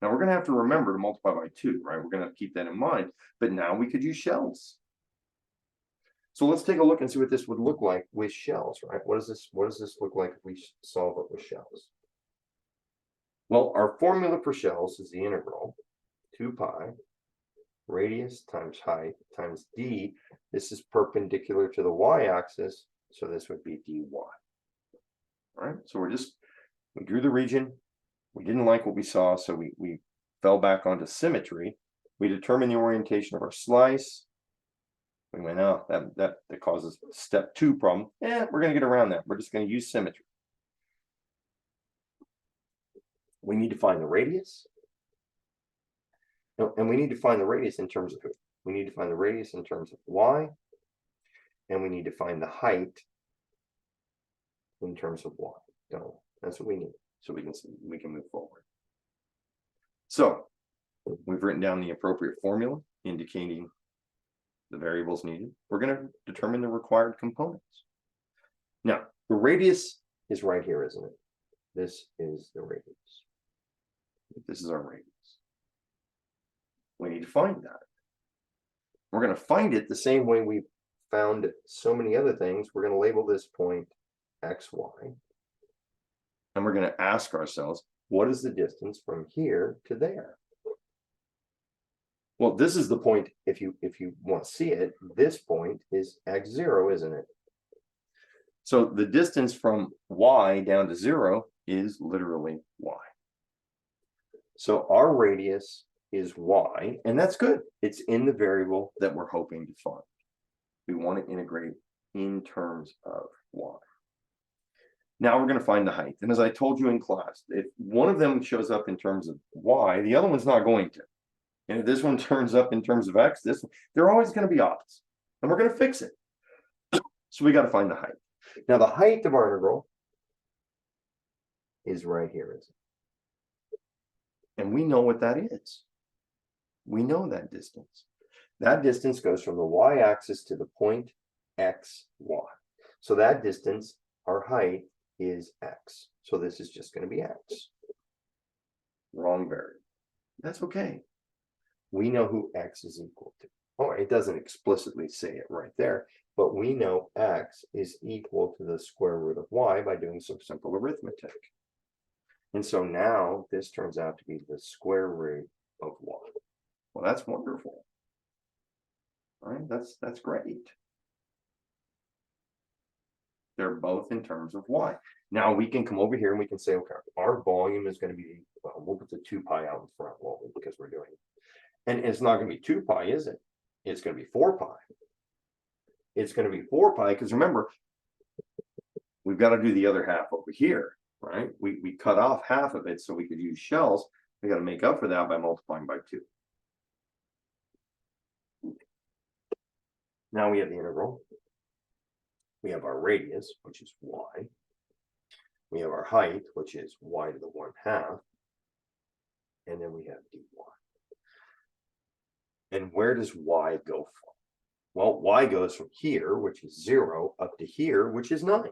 Speaker 1: Now we're going to have to remember to multiply by 2, right? We're going to keep that in mind, but now we could use shells. So let's take a look and see what this would look like with shells, right? What does this look like if we solve it with shells? Well, our formula for shells is the integral 2 pi radius times height times d. This is perpendicular to the y-axis, so this would be dy. All right, so we drew the region. We didn't like what we saw, so we fell back onto symmetry. We determined the orientation of our slice. We went, oh, that causes step 2 problem. We're going to get around that. We're just going to use symmetry. We need to find the radius. And we need to find the radius in terms of who? We need to find the radius in terms of y, and we need to find the height in terms of y. So that's what we need, so we can move forward. So we've written down the appropriate formula indicating the variables needed. We're going to determine the required components. Now, the radius is right here, isn't it? This is the radius. This is our radius. We need to find that. We're going to find it the same way we found so many other things. We're going to label this point xy. And we're going to ask ourselves, what is the distance from here to there? Well, this is the point, if you want to see it, this point is x0, isn't it? So the distance from y down to 0 is literally y. So our radius is y, and that's good. It's in the variable that we're hoping to find. We want to integrate in terms of y. Now we're going to find the height. And as I told you in class, if one of them shows up in terms of y, the other one's not going to. And if this one turns up in terms of x, they're always going to be odds. And we're going to fix it. So we got to find the height. Now the height of our integral is right here, isn't it? And we know what that is. We know that distance. That distance goes from the y-axis to the point xy. So that distance, our height, is x. So this is just going to be x. Wrong variable. That's okay. We know who x is equal to. Oh, it doesn't explicitly say it right there, but we know x is equal to the square root of y by doing some simple arithmetic. And so now this turns out to be the square root of y. Well, that's wonderful. All right, that's great. They're both in terms of y. Now we can come over here and we can say, okay, our volume is going to be, well, we'll put the 2 pi out in front, won't we? Because we're doing it. And it's not going to be 2 pi, is it? It's going to be 4 pi. It's going to be 4 pi because remember, we've got to do the other half over here, right? We cut off half of it so we could use shells. We got to make up for that by multiplying by 2. Now we have the integral. We have our radius, which is y. We have our height, which is y to the 1/2. And then we have dy. And where does y go from? Well, y goes from here, which is 0, up to here, which is 9.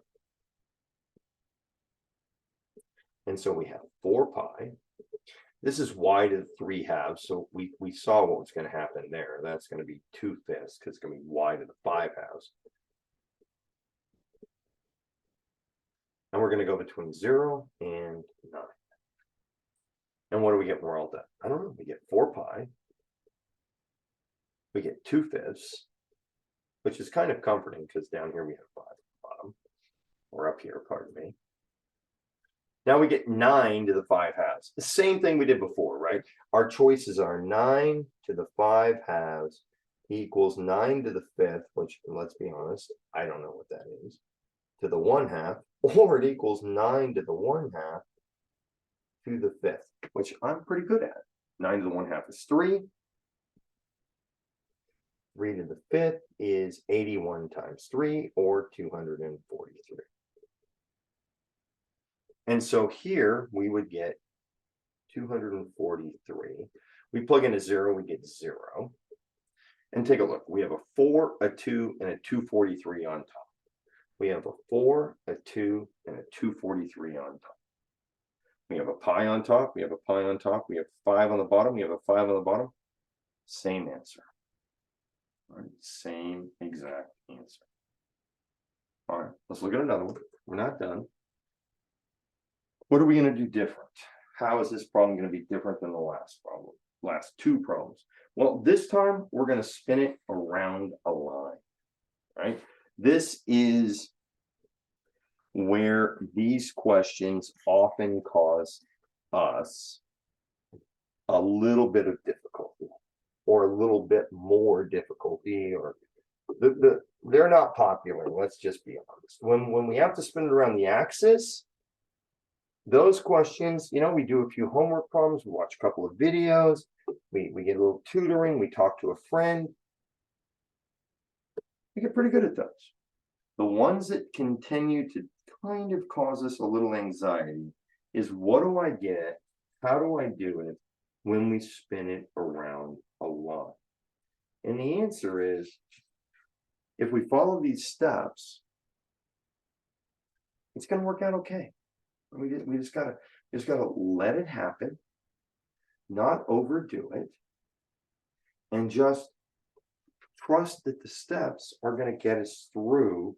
Speaker 1: And so we have 4 pi. This is y to the 3/2. So we saw what was going to happen there. That's going to be 2/5 because it's going to be y to the 5/2. And we're going to go between 0 and 9. And what do we get more all done? I don't know. We get 4 pi. We get 2/5, which is kind of comforting because down here we have 5 at the bottom. Or up here, pardon me. Now we get 9 to the 5 halves. The same thing we did before, right? Our choices are 9 to the 5 halves equals 9 to the 5th, which, let's be honest, I don't know what that is, to the 1 half, or it equals 9 to the 1 half to the 5th, which I'm pretty good at. 9 to the 1 half is 3. 3 to the 5th is 81 times 3, or 243. And so here we would get 243. We plug in a 0, we get 0. And take a look. We have a 4, a 2, and a 243 on top. We have a 4, a 2, and a 243 on top. We have a pi on top. We have a pi on top. We have 5 on the bottom. We have a 5 on the bottom. Same answer. All right, same exact answer. All right, let's look at another one. We're not done. What are we going to do different? How is this problem going to be different than the last problem? Last two problems. Well, this time we're going to spin it around a line, right? This is where these questions often cause us a little bit of difficulty, or a little bit more difficulty, or they're not popular. Let's just be honest. When we have to spin it around the axis, those questions, you know, we do a few homework problems, we watch a couple of videos, we get a little tutoring, we talk to a friend. We get pretty good at those. The ones that continue to kind of cause us a little anxiety is, what do I get? How do I do it when we spin it around a line? And the answer is, if we follow these steps, it's going to work out okay. We just gotta let it happen, not overdo it, and just trust that the steps are going to get us through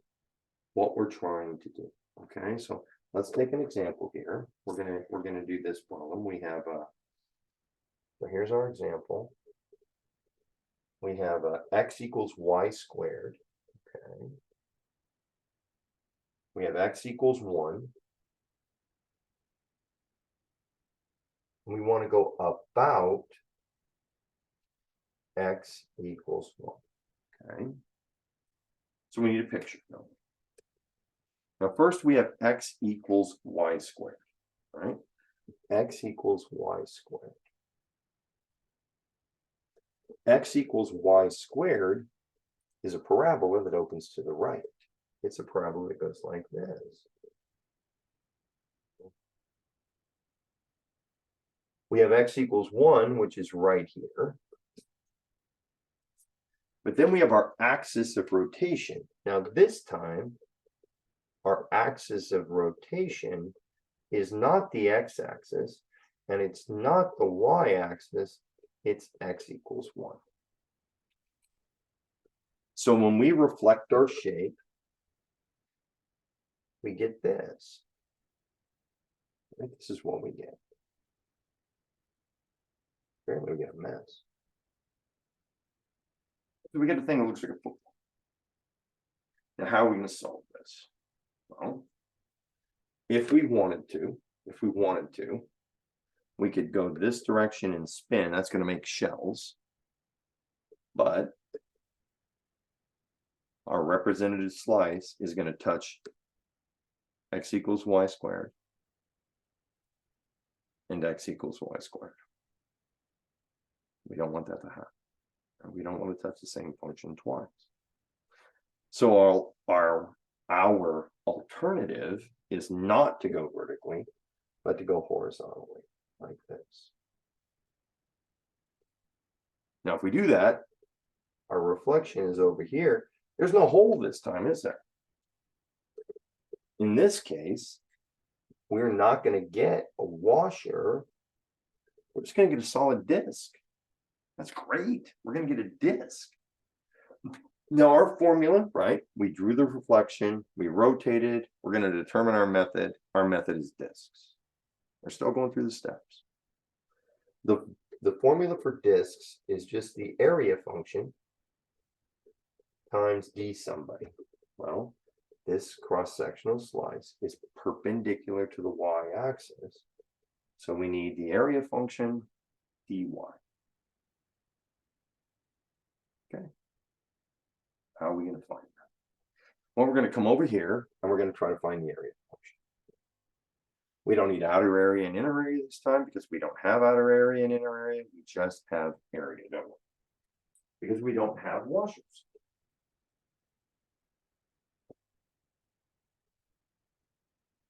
Speaker 1: what we're trying to do. Okay, so let's take an example here. We're gonna do this problem. We have so here's our example. We have x equals y squared. Okay, we have x equals 1. We want to go about x equals 1. Okay, so we need a picture. Now first we have x equals y squared, right? X equals y squared. X equals y squared is a parabola that opens to the right. It's a parabola that goes like this. We have x equals 1, which is right here. But then we have our axis of rotation. Now this time, our axis of rotation is not the x-axis, and it's not the y-axis, it's x equals 1. So when we reflect our shape, we get this. This is what we get. Apparently we get a mess. So we get a thing that looks like a football. Now how are we going to solve this? Well, if we wanted to, we could go this direction and spin. That's going to make shells. But our representative slice is going to touch x equals y squared and x equals y squared. We don't want that to happen. We don't want to touch the same function twice. So our alternative is not to go vertically, but to go horizontally, like this. Now, if we do that, our reflection is over here. There's no hole this time, is there? In this case, we're not going to get a washer. We're just going to get a solid disc. That's great. We're going to get a disc. Now our formula, right? We drew the reflection, we rotated, we're going to determine our method. Our method is discs. We're still going through the steps. The formula for discs is just the area function times d somebody. Well, this cross-sectional slice is perpendicular to the y-axis. So we need the area function dy. Okay. How are we going to find that? Well, we're going to come over here and we're going to try to find the area function. We don't need outer area and inner area this time because we don't have outer area and inner area. We just have area, don't we? Because we don't have washers.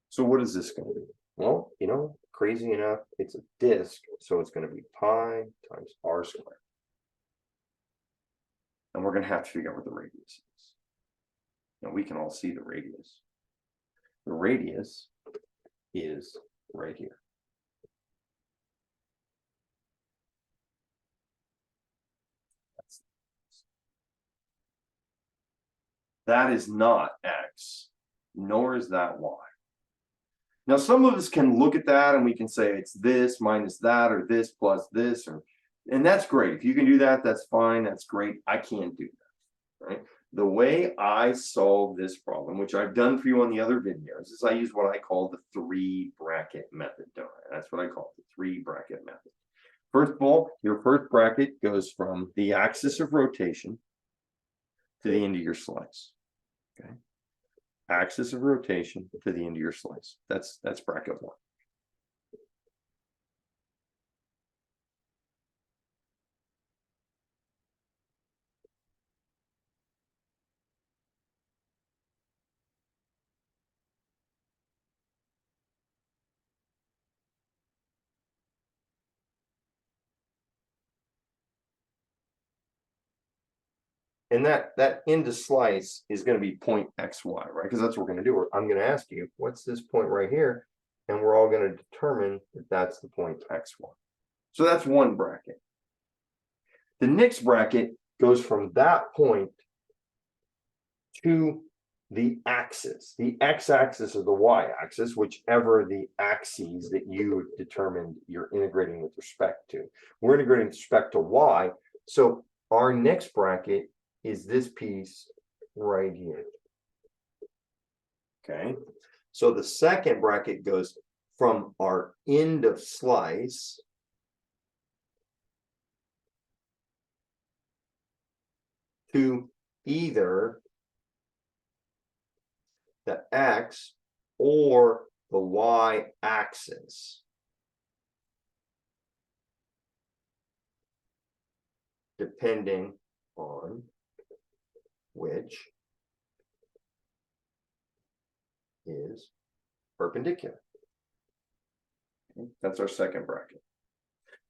Speaker 1: So what is this going to be? Well, you know, crazy enough, it's a disk, so it's going to be pi times r squared. And we're going to have to figure out what the radius is. Now we can all see the radius. The radius is right here. That is not x, nor is that y. Now, some of us can look at that and we can say it's this minus that, or this plus this, and that's great. If you can do that, that's fine. That's great. I can't do that, right? The way I solve this problem, which I've done for you on the other videos, is I use what I call the 3-bracket method, don't I? That's what I call it, the 3-bracket method. First of all, your first bracket goes from the axis of rotation to the end of your slice. Okay. Axis of rotation to the end of your slice. That's bracket 1. And that end of slice is going to be point xy, right? Because that's what we're going to do. I'm going to ask you, what's this point right here? And we're all going to determine that that's the point xy. So that's one bracket. The next bracket goes from that point to the axis, the x-axis or the y-axis, whichever the axes that you determined you're integrating with respect to. We're integrating with respect to y. So our next bracket is this piece right here. Okay, so the second bracket goes from our end of slice to either the x or the y-axis, depending on which is perpendicular. Okay, that's our second bracket.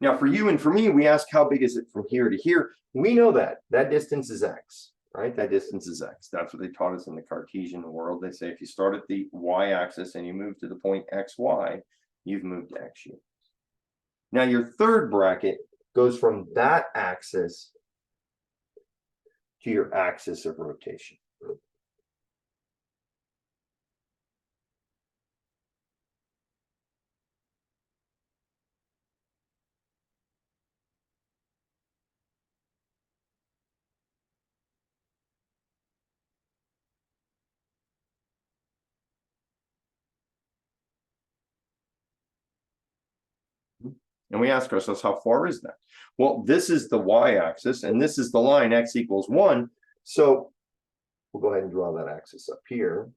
Speaker 1: Now for you and for me, we ask how big is it from here to here? We know that distance is x, right? That distance is x. That's what they taught us in the Cartesian world. They say if you start at the y-axis and you move to the point xy, you've moved to x units. Now your third bracket goes from that axis to your axis of rotation. And we ask ourselves, how far is that? Well, this is the y-axis, and this is the line x equals 1. So we'll go ahead and draw that axis up here.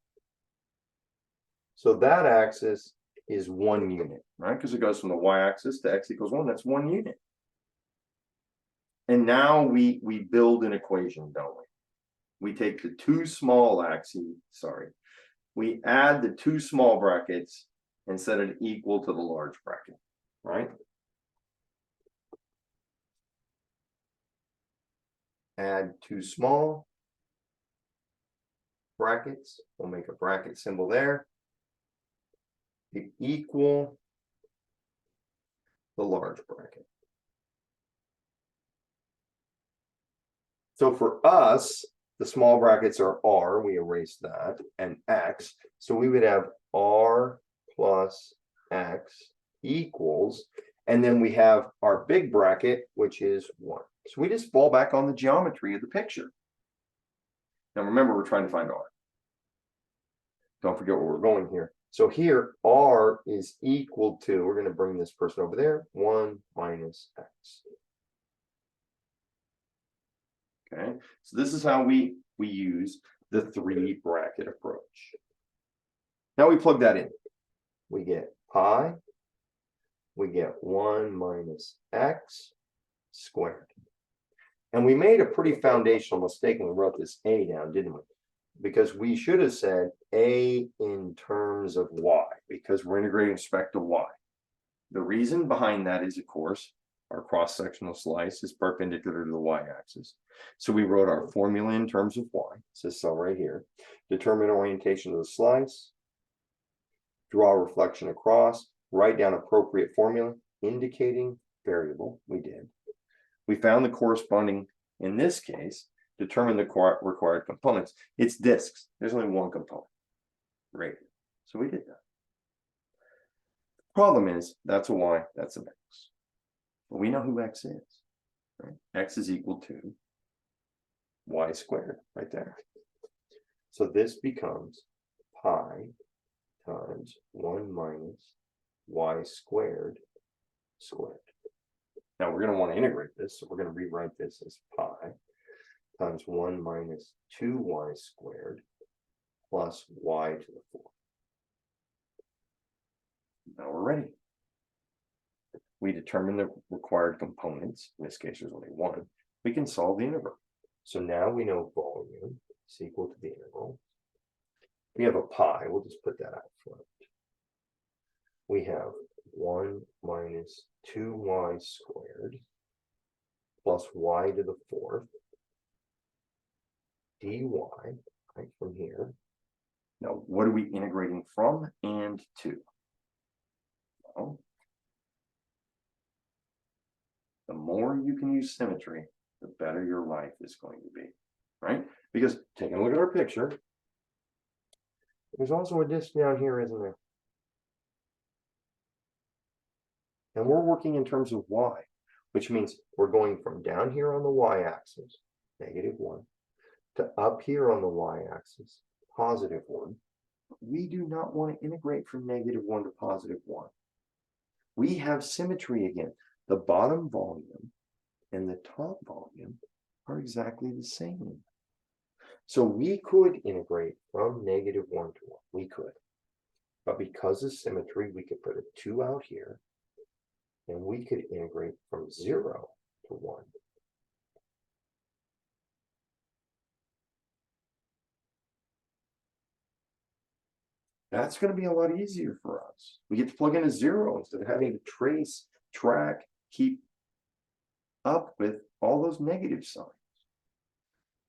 Speaker 1: So that axis is 1 unit, right? Because it goes from the y-axis to x equals 1. That's 1 unit. And now we build an equation, don't we? We take the two small axes, we add the two small brackets and set it equal to the large bracket, right? Add two small brackets. We'll make a bracket symbol there. To equal the large bracket. So for us, the small brackets are r, we erase that, and x. So we would have r plus x equals, and then we have our big bracket, which is 1. So we just fall back on the geometry of the picture. Now remember, we're trying to find r. don't forget where we're going here. So here, r is equal to, we're going to bring this person over there, 1 minus x. Okay, so this is how we use the 3 bracket approach. Now we plug that in. We get pi, we get 1 minus x squared. And we made a pretty foundational mistake when we wrote this a down, didn't we? Because we should have said a in terms of y, because we're integrating with respect to y. The reason behind that is, of course, our cross-sectional slice is perpendicular to the y-axis. So we wrote our formula in terms of y, it's this cell right here. Determine orientation of the slice, draw reflection across, write down appropriate formula, indicating variable, we did. We found the corresponding, in this case, determine the required components. It's disks. There's only one component, right? So we did that. Problem is, that's a y, that's an x. But we know who x is, right? X is equal to y squared, right there. So this becomes pi times 1 minus y squared squared. Now we're going to want to integrate this, so we're going to rewrite this as pi times 1 minus 2y squared plus y to the 4th. Now we're ready. We determine the required components. In this case, there's only one. We can solve the integral. So now we know volume is equal to the integral. We have a pi. We'll just put that out front. We have 1 minus 2y squared plus y to the 4th dy, right from here. Now, what are we integrating from and to? Well, the more you can use symmetry, the better your life is going to be, right? Because taking a look at our picture, there's also a disk down here, isn't there? And we're working in terms of y, which means we're going from down here on the y-axis, -1, to up here on the y-axis, +1. We do not want to integrate from -1 to +1. We have symmetry again. The bottom volume and the top volume are exactly the same. So we could integrate from -1 to 1. We could. But because of symmetry, we could put a 2 out here. And we could integrate from 0 to 1. That's going to be a lot easier for us. We get to plug in a 0 instead of having to trace, track, keep up with all those negative signs.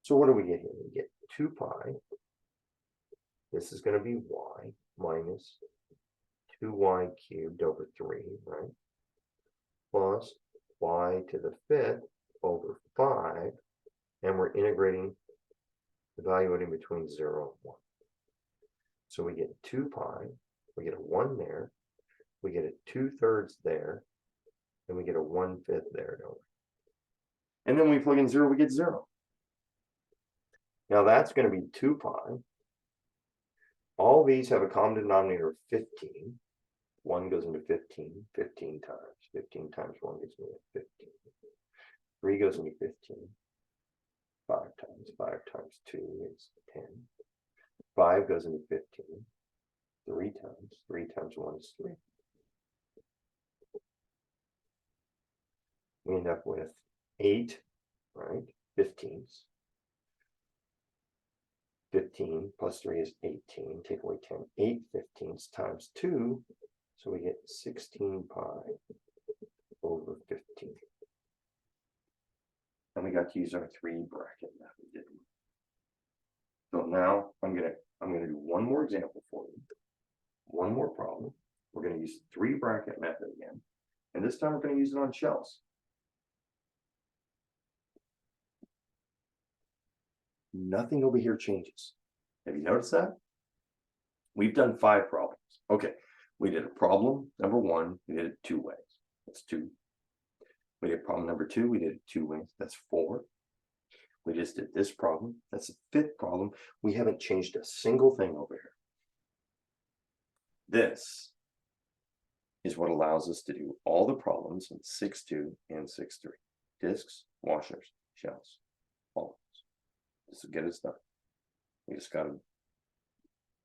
Speaker 1: So what do we get here? We get 2 pi. This is going to be y minus 2y cubed over 3, right? Plus y to the 5th over 5, and we're integrating, evaluating between 0 and 1. So we get 2 pi, we get a 1 there, we get a 2/3 there, and we get a 1/5 there, don't we? And then we plug in 0, we get 0. Now that's going to be 2 pi. All these have a common denominator of 15. 1 goes into 15, 15 times. 15 times 1 gives me a 15. 3 goes into 15. 5 times 2 is 10. 5 goes into 15. 3 times 1 is 3. We end up with 8, right? 15s. 15 plus 3 is 18. Take away 10. 8 15s times 2. So we get 16 pi over 15. And we got to use our 3 bracket method, didn't we? So now I'm gonna do one more example for you. One more problem. We're going to use the 3 bracket method again. And this time we're going to use it on shells. Nothing over here changes. Have you noticed that? We've done 5 problems. Okay, we did a problem number 1, we did it 2 ways. That's 2. We did problem number 2, we did it 2 ways. That's 4. We just did this problem. That's the 5th problem. We haven't changed a single thing over here. This is what allows us to do all the problems in 6.2 and 6.3. Discs, washers, shells, all of this. This will get us done. We just got to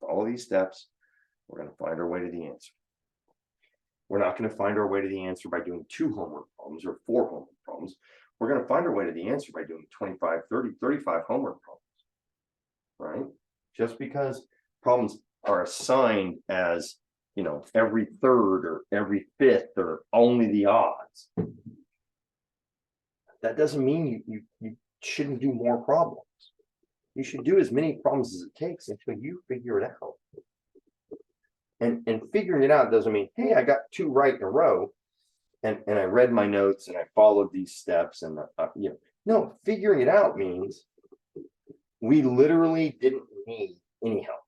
Speaker 1: follow these steps. We're going to find our way to the answer. We're not going to find our way to the answer by doing 2 homework problems or 4 homework problems. We're going to find our way to the answer by doing 25, 30, 35 homework problems, right? Just because problems are assigned as, you know, every third or every fifth or only the odds, that doesn't mean you shouldn't do more problems. You should do as many problems as it takes until you figure it out. And figuring it out doesn't mean, hey, I got 2 right in a row, and I read my notes and I followed these steps, and you know, no, figuring it out means we literally didn't need any help.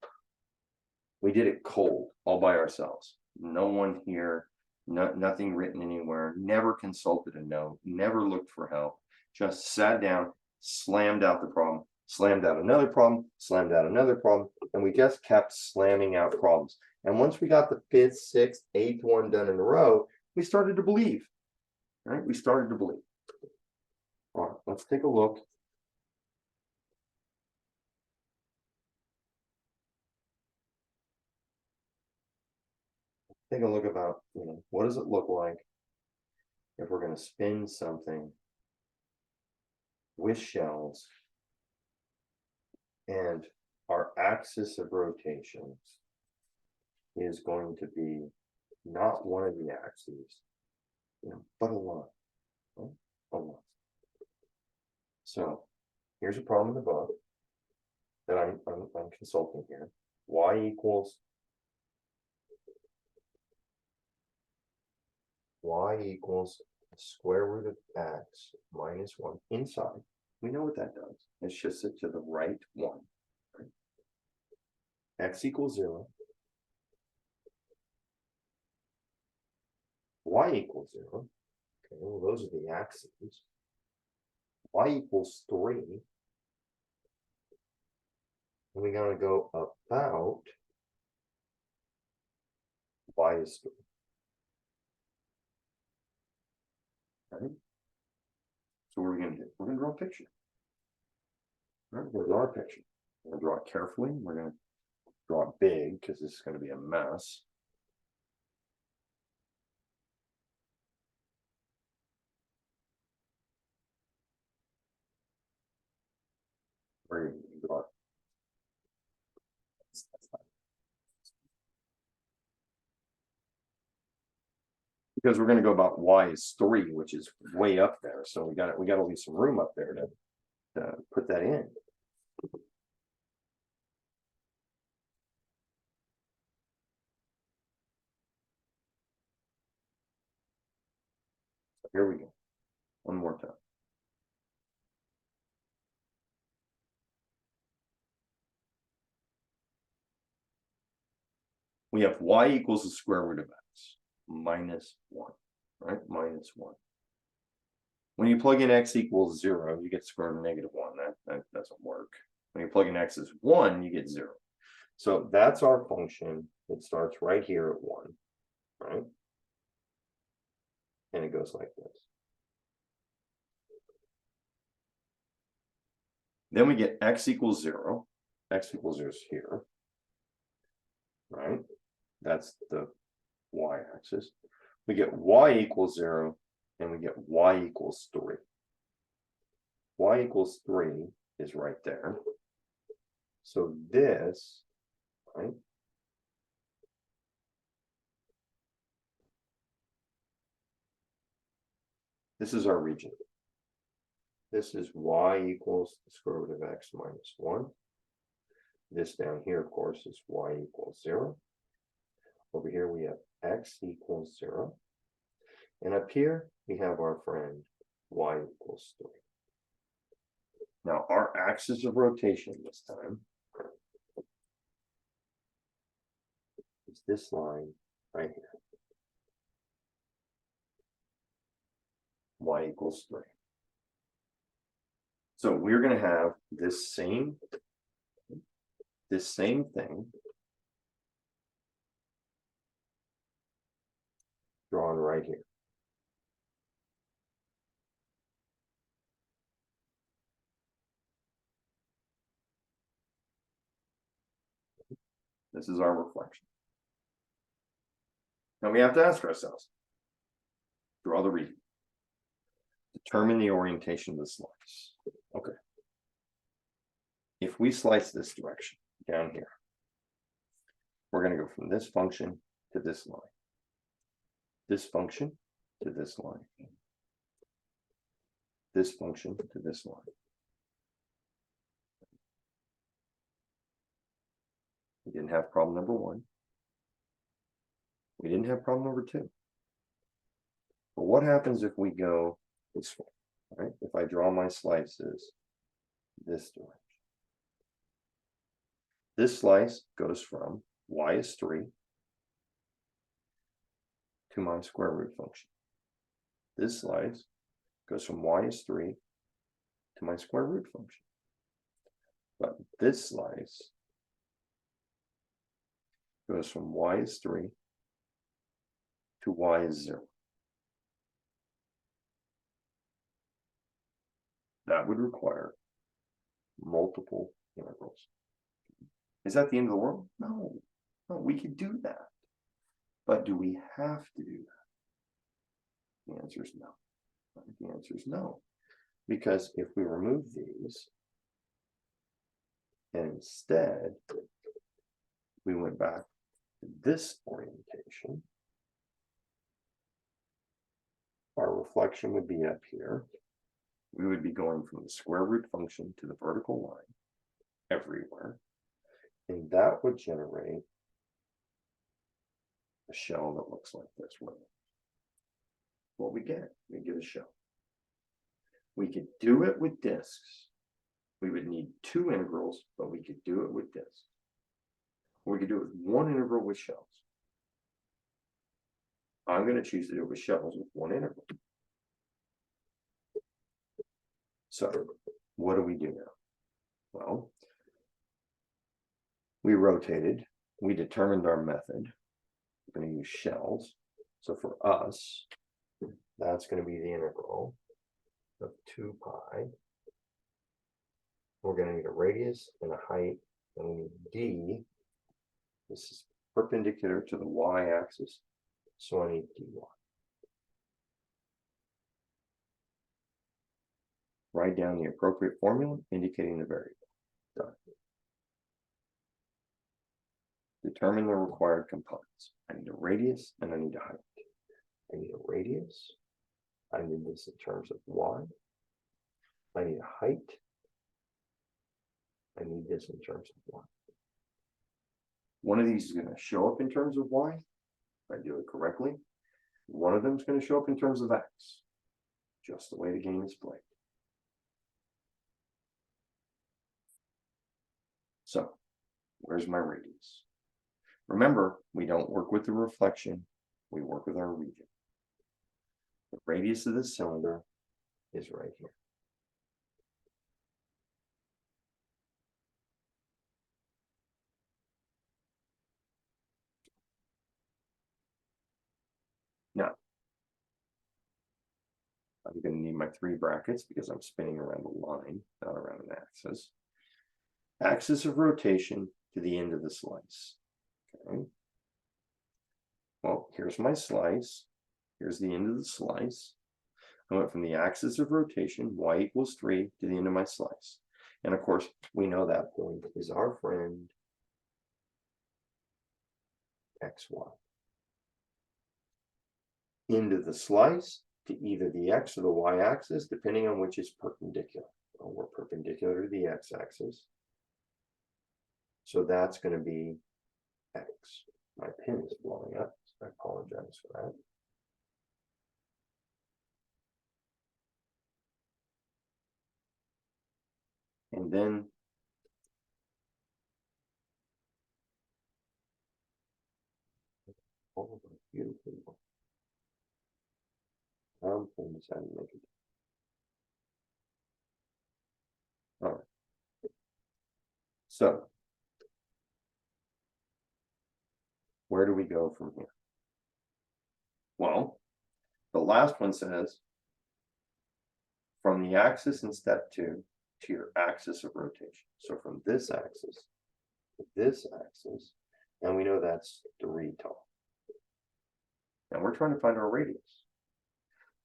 Speaker 1: We did it cold, all by ourselves. No one here, nothing written anywhere, never consulted a note, never looked for help, just sat down, slammed out the problem, slammed out another problem, slammed out another problem, and we just kept slamming out problems. And once we got the 5th, 6th, 8th one done in a row, we started to believe, right? We started to believe. All right, let's take a look. Take a look about, you know, what does it look like if we're going to spin something with shells and our axis of rotation is going to be not one of the axes, you know, but a line, right? A line. So here's a problem in the book that I'm consulting here. Y equals the square root of x minus 1 inside. We know what that does. It shifts it to the right 1. Right? X equals 0. Y equals 0. Okay, well, those are the axes. Y equals 3. And we're going to go about y is 3. Right? So what are we going to do? We're going to draw a picture. Right? We're going to draw a picture. We're going to draw it carefully. We're going to draw it big because this is going to be a mess. We're going to draw it. Because we're going to go about y is 3, which is way up there. So we got to leave some room up there to put that in. So here we go. One more time. We have y equals the square root of x minus 1, right? Minus 1. When you plug in x equals 0, you get square root of negative 1. That doesn't work. When you plug in x as 1, you get 0. So that's our function. It starts right here at 1, right? And it goes like this. Then we get x equals 0. X equals 0 is here, right? That's the y-axis. We get y equals 0, and we get y equals 3. Y equals 3 is right there. So this, right? This is our region. This is y equals the square root of x minus 1. This down here, of course, is y equals 0. Over here, we have x equals 0. And up here, we have our friend y equals 3. Now, our axis of rotation this time is this line right here. Y equals 3. So we're going to have this same thing drawn right here. This is our reflection. Now we have to ask ourselves, draw the region. Determine the orientation of the slice. Okay. If we slice this direction down here, we're going to go from this function to this line, this function to this line, this function to this line. We didn't have problem number one. We didn't have problem number two. But what happens if we go this way, right? If I draw my slices this direction. This slice goes from y is 3 to my square root function. This slice goes from y is 3 to my square root function. But this slice goes from y is 3 to y is 0. That would require multiple integrals. Is that the end of the world? No, no, we could do that. But do we have to do that? The answer is no. The answer is no. Because if we remove these, and instead we went back to this orientation, our reflection would be up here. We would be going from the square root function to the vertical line everywhere. And that would generate a shell that looks like this. What we get a shell. We could do it with disks. We would need 2 integrals, but we could do it with disks. Or we could do it with 1 integral with shells. I'm going to choose to do it with shells with 1 integral. So what do we do now? Well, we rotated, we determined our method. We're going to use shells. So for us, that's going to be the integral of 2 pi. We're going to need a radius and a height, and we need d. This is perpendicular to the y-axis, so I need dy. Write down the appropriate formula indicating the variable. Done. Determine the required components. I need a radius and I need a height. I need a radius. I need this in terms of y. I need a height. I need this in terms of y. One of these is going to show up in terms of y, if I do it correctly. One of them is going to show up in terms of x, just the way the game is played. So, where's my radius? Remember, we don't work with the reflection, we work with our region. The radius of this cylinder is right here. Now, I'm going to need my 3 brackets because I'm spinning around a line, not around an axis. Axis of rotation to the end of the slice. Okay. Well, here's my slice. Here's the end of the slice. I went from the axis of rotation, y equals 3, to the end of my slice. And of course, we know that point is our friend xy. End of the slice to either the x or the y-axis, depending on which is perpendicular. Well, we're perpendicular to the x-axis. So that's going to be x. My pen is blowing up, so I apologize for that. And then beautiful. Decided to make it. All right. So where do we go from here? Well, the last one says from the axis in step 2 to your axis of rotation. So from this axis to this axis, and we know that's 3 tall. Now we're trying to find our radius.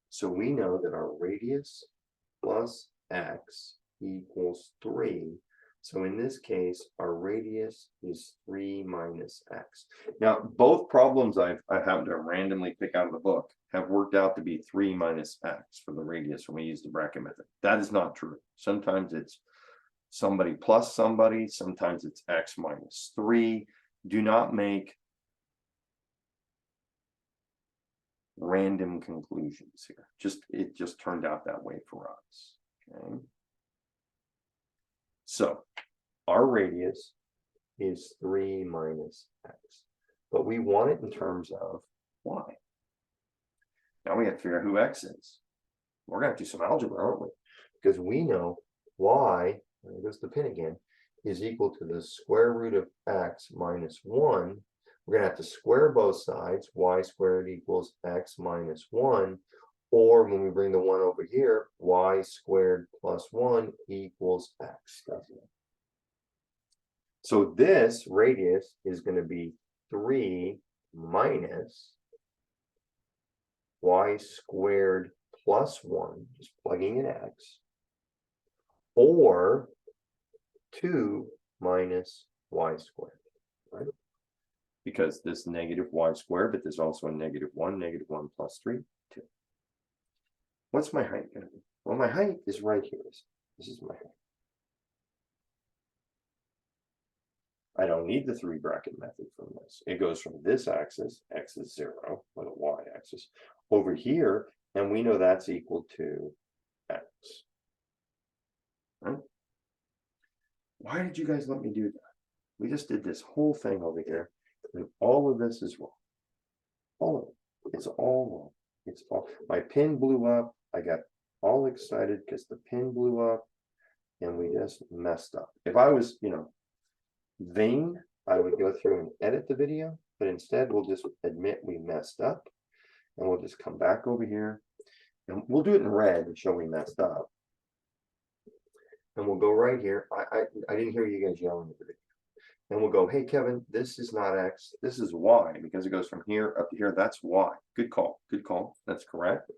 Speaker 1: So we know that our radius plus x equals 3. So in this case, our radius is 3 minus x. Now, both problems I happened to randomly pick out of the book have worked out to be 3 minus x for the radius when we use the bracket method. That is not true. Sometimes it's somebody plus somebody, sometimes it's x minus 3. Do not make random conclusions here. It just turned out that way for us. Okay. So our radius is 3 minus x, but we want it in terms of y. Now we have to figure out who x is. We're going to have to do some algebra, aren't we? Because we know y, there goes the pin again, is equal to the square root of x minus 1. We're going to have to square both sides. Y squared equals x minus 1. Or when we bring the 1 over here, y squared plus 1 equals x, doesn't it? So this radius is going to be 3 minus y squared plus 1, just plugging in x, or 2 minus y squared, right? Because this negative y squared, but there's also a negative 1 plus 3, 2. What's my height going to be? Well, my height is right here. This is my height. I don't need the 3 bracket method from this. It goes from this axis, x is 0, or the y-axis, over here, and we know that's equal to x. Right? Why did you guys let me do that? We just did this whole thing over here, and all of this is wrong. All of it. It's all wrong. It's all. My pin blew up. I got all excited because the pin blew up, and we just messed up. If I was, vain, I would go through and edit the video, but instead we'll just admit we messed up, and we'll just come back over here, and we'll do it in red and show we messed up. And we'll go right here. I didn't hear you guys yelling at the video. And we'll go, hey, Kevin, this is not x, this is y, because it goes from here up to here. That's y. Good call. Good call. That's correct.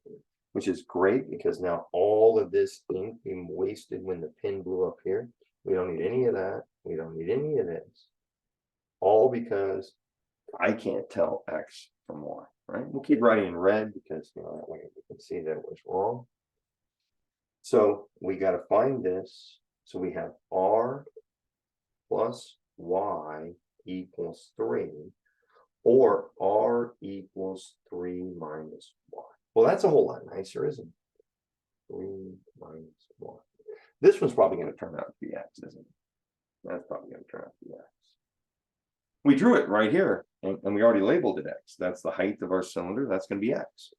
Speaker 1: Which is great because now all of this ink being wasted when the pin blew up here. We don't need any of that. We don't need any of this. All because I can't tell x from y, right? We'll keep writing in red because that way we can see that it was wrong. So we got to find this. So we have r plus y equals 3, or r equals 3 minus y. Well, that's a whole lot nicer, isn't it? 3 minus y. This one's probably going to turn out to be x, isn't it? That's probably going to turn out to be x. We drew it right here, and we already labeled it x. That's the height of our cylinder. That's going to be x.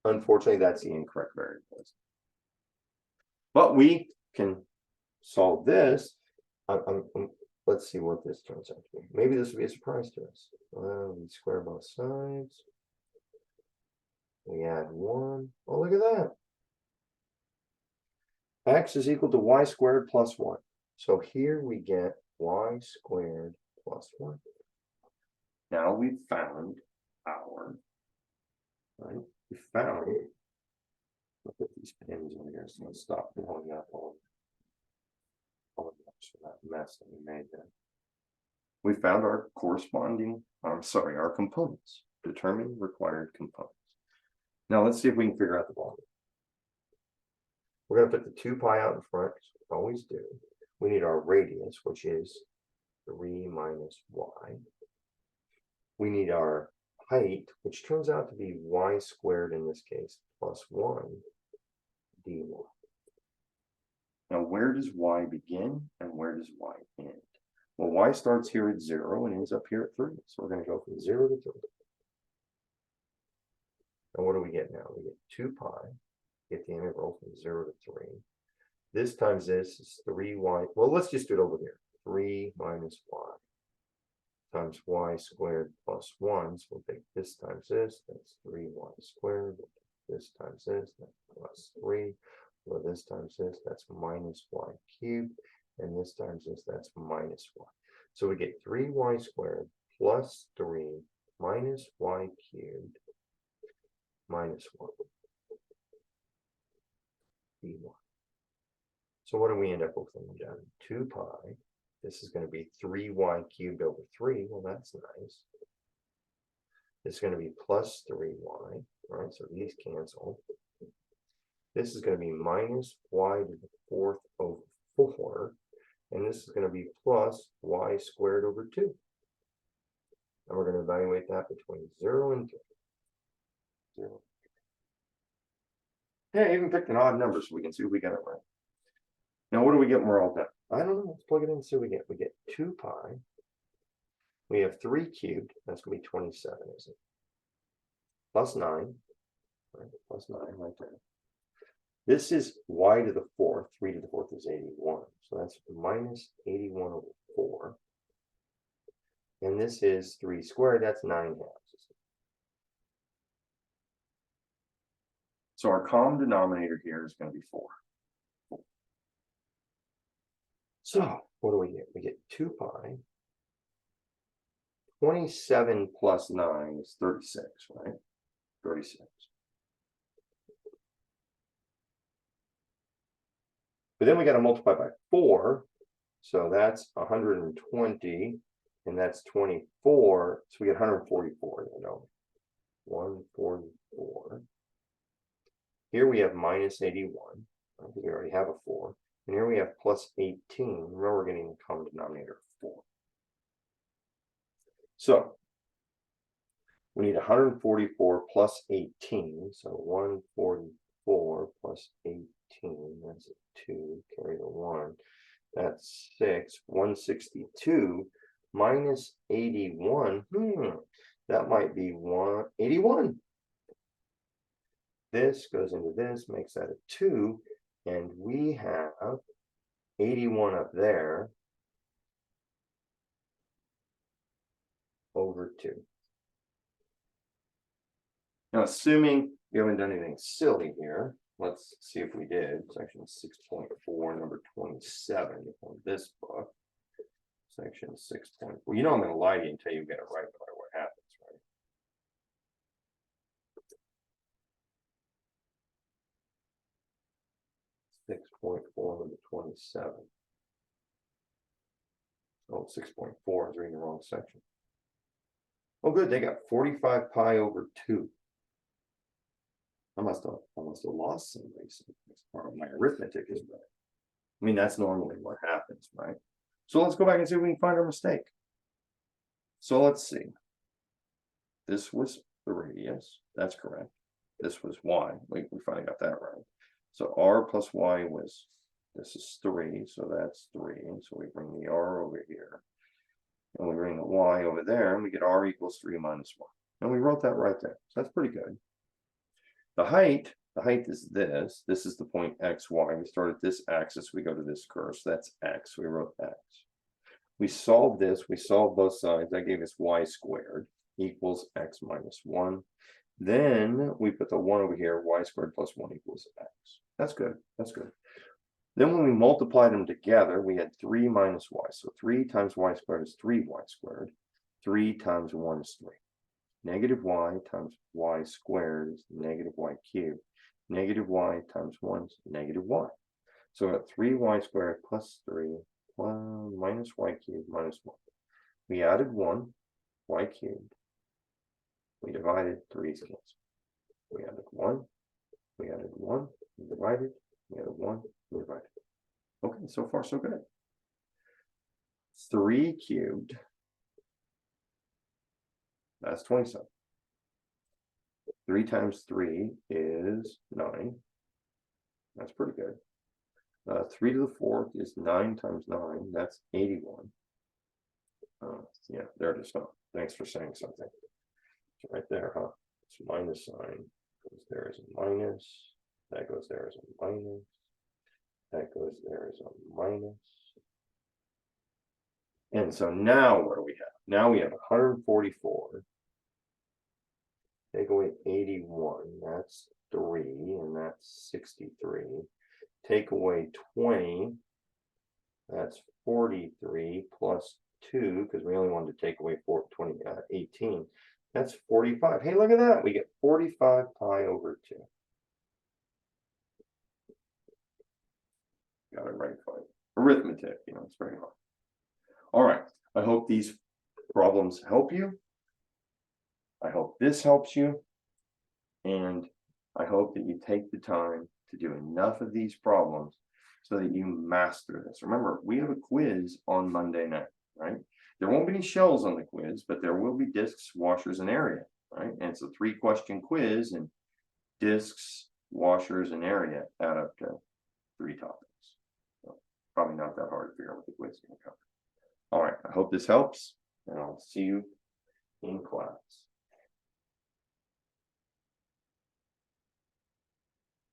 Speaker 1: Unfortunately, that's the incorrect variable. But we can solve this. Let's see what this turns out to be. Maybe this will be a surprise to us. We square both sides. We add 1. Oh, look at that. X is equal to y squared plus 1. So here we get y squared plus 1. Now we've found our, right? We found, look at these pins over here. So let's stop blowing up all of that mess that we made there. We found our corresponding, our components. Determine required components. Now let's see if we can figure out the volume. We're going to put the 2 pi out in front, as we always do. We need our radius, which is 3 minus y. We need our height, which turns out to be y squared in this case, plus 1 dy. Now, where does y begin and where does y end? Well, y starts here at 0 and ends up here at 3. So we're going to go from 0 to 3. And what do we get now? We get 2 pi. Get the integral from 0 to 3. This times this is 3y. Well, let's just do it over here. 3 minus y times y squared plus 1. So we'll take this times this, that's 3y squared. This times this, that's plus 3. Well, this times this, that's minus y cubed. And this times this, that's minus y. So we get 3y squared plus 3 minus y cubed minus 1 dy. So what do we end up with when we're done? 2 pi. This is going to be 3y cubed over 3. Well, that's nice. It's going to be plus 3y, right? So these cancel. This is going to be minus y to the 4th over 4. And this is going to be plus y squared over 2. And we're going to evaluate that between 0 and 3. 0. Yeah, I even picked an odd number so we can see if we got it right. Now, what do we get when we're all done? I don't know. Let's plug it in and see what we get. We get 2 pi. We have 3 cubed. That's going to be 27, isn't it? Plus 9. Right, plus 9 right there. This is y to the 4th. 3 to the 4th is 81. So that's minus 81 over 4. And this is 3 squared. That's 9 halves. So our common denominator here is going to be 4. So what do we get? We get 2 pi. 27 plus 9 is 36, right? 36. But then we got to multiply by 4. So that's 120. And that's 24. So we get 144. You know, 144. Here we have minus 81. Right? We already have a 4. And here we have plus 18. Remember, we're getting the common denominator of 4. So we need 144 plus 18. So 144 plus 18. That's a 2. Carry the 1. That's 6. 162 minus 81. That might be 181. This goes into this, makes that a 2. And we have 81 up there over 2. Now, assuming we haven't done anything silly here, let's see if we did. Section 6.4, number 27 on this book. Section 6. Well, you know I'm going to lie to you and tell you get it right no matter what happens, right? 6.4 number 27. Oh, 6.4 is reading the wrong section. Oh, good. They got 45 pi over 2. I must have lost some reason. Part of my arithmetic is right. I mean, that's normally what happens, right? So let's go back and see if we can find our mistake. So let's see. This was the radius. That's correct. This was y. We finally got that right. So r plus y was, this is 3. So that's 3. And so we bring the r over here. And we bring the y over there. And we get r equals 3 minus 1. And we wrote that right there. So that's pretty good. The height is this. This is the point x, y. We start at this axis. We go to this curve. So that's x. We wrote x. We solved this. We solved both sides. That gave us y squared equals x minus 1. Then we put the 1 over here. Y squared plus 1 equals x. That's good. That's good. Then when we multiplied them together, we had 3 minus y. So 3 times y squared is 3y squared. 3 times 1 is 3. Negative y times y squared is negative y cubed. Negative y times 1 is negative y. So we got 3y squared plus 3 minus y cubed minus 1. We added 1, y cubed. We divided, 3's canceled. We added 1, we added 1, we divided, we added 1, we divided. Okay, so far so good. 3 cubed, that's 27. 3 times 3 is 9. That's pretty good. 3 to the 4th is 9 times 9. That's 81. Yeah, there it is. Oh, thanks for saying something. It's right there, huh? It's minus sign. Goes there as a minus. That goes there as a minus. That goes there as a minus. And so now what do we have? Now we have 144. Take away 81, that's 3, and that's 63. Take away 20, that's 43 plus 2, because we only wanted to take away 18. That's 45. Hey, look at that. We get 45 pi over 2. Got it right, fine. Arithmetic, it's very hard. All right. I hope these problems help you. I hope this helps you. And I hope that you take the time to do enough of these problems so that you master this. Remember, we have a quiz on Monday night, right? There won't be any shells on the quiz, but there will be discs, washers, and area, right? And it's a 3-question quiz, and discs, washers, and area add up to 3 topics. So probably not that hard to figure out what the quiz is going to cover. All right, I hope this helps, and I'll see you in class.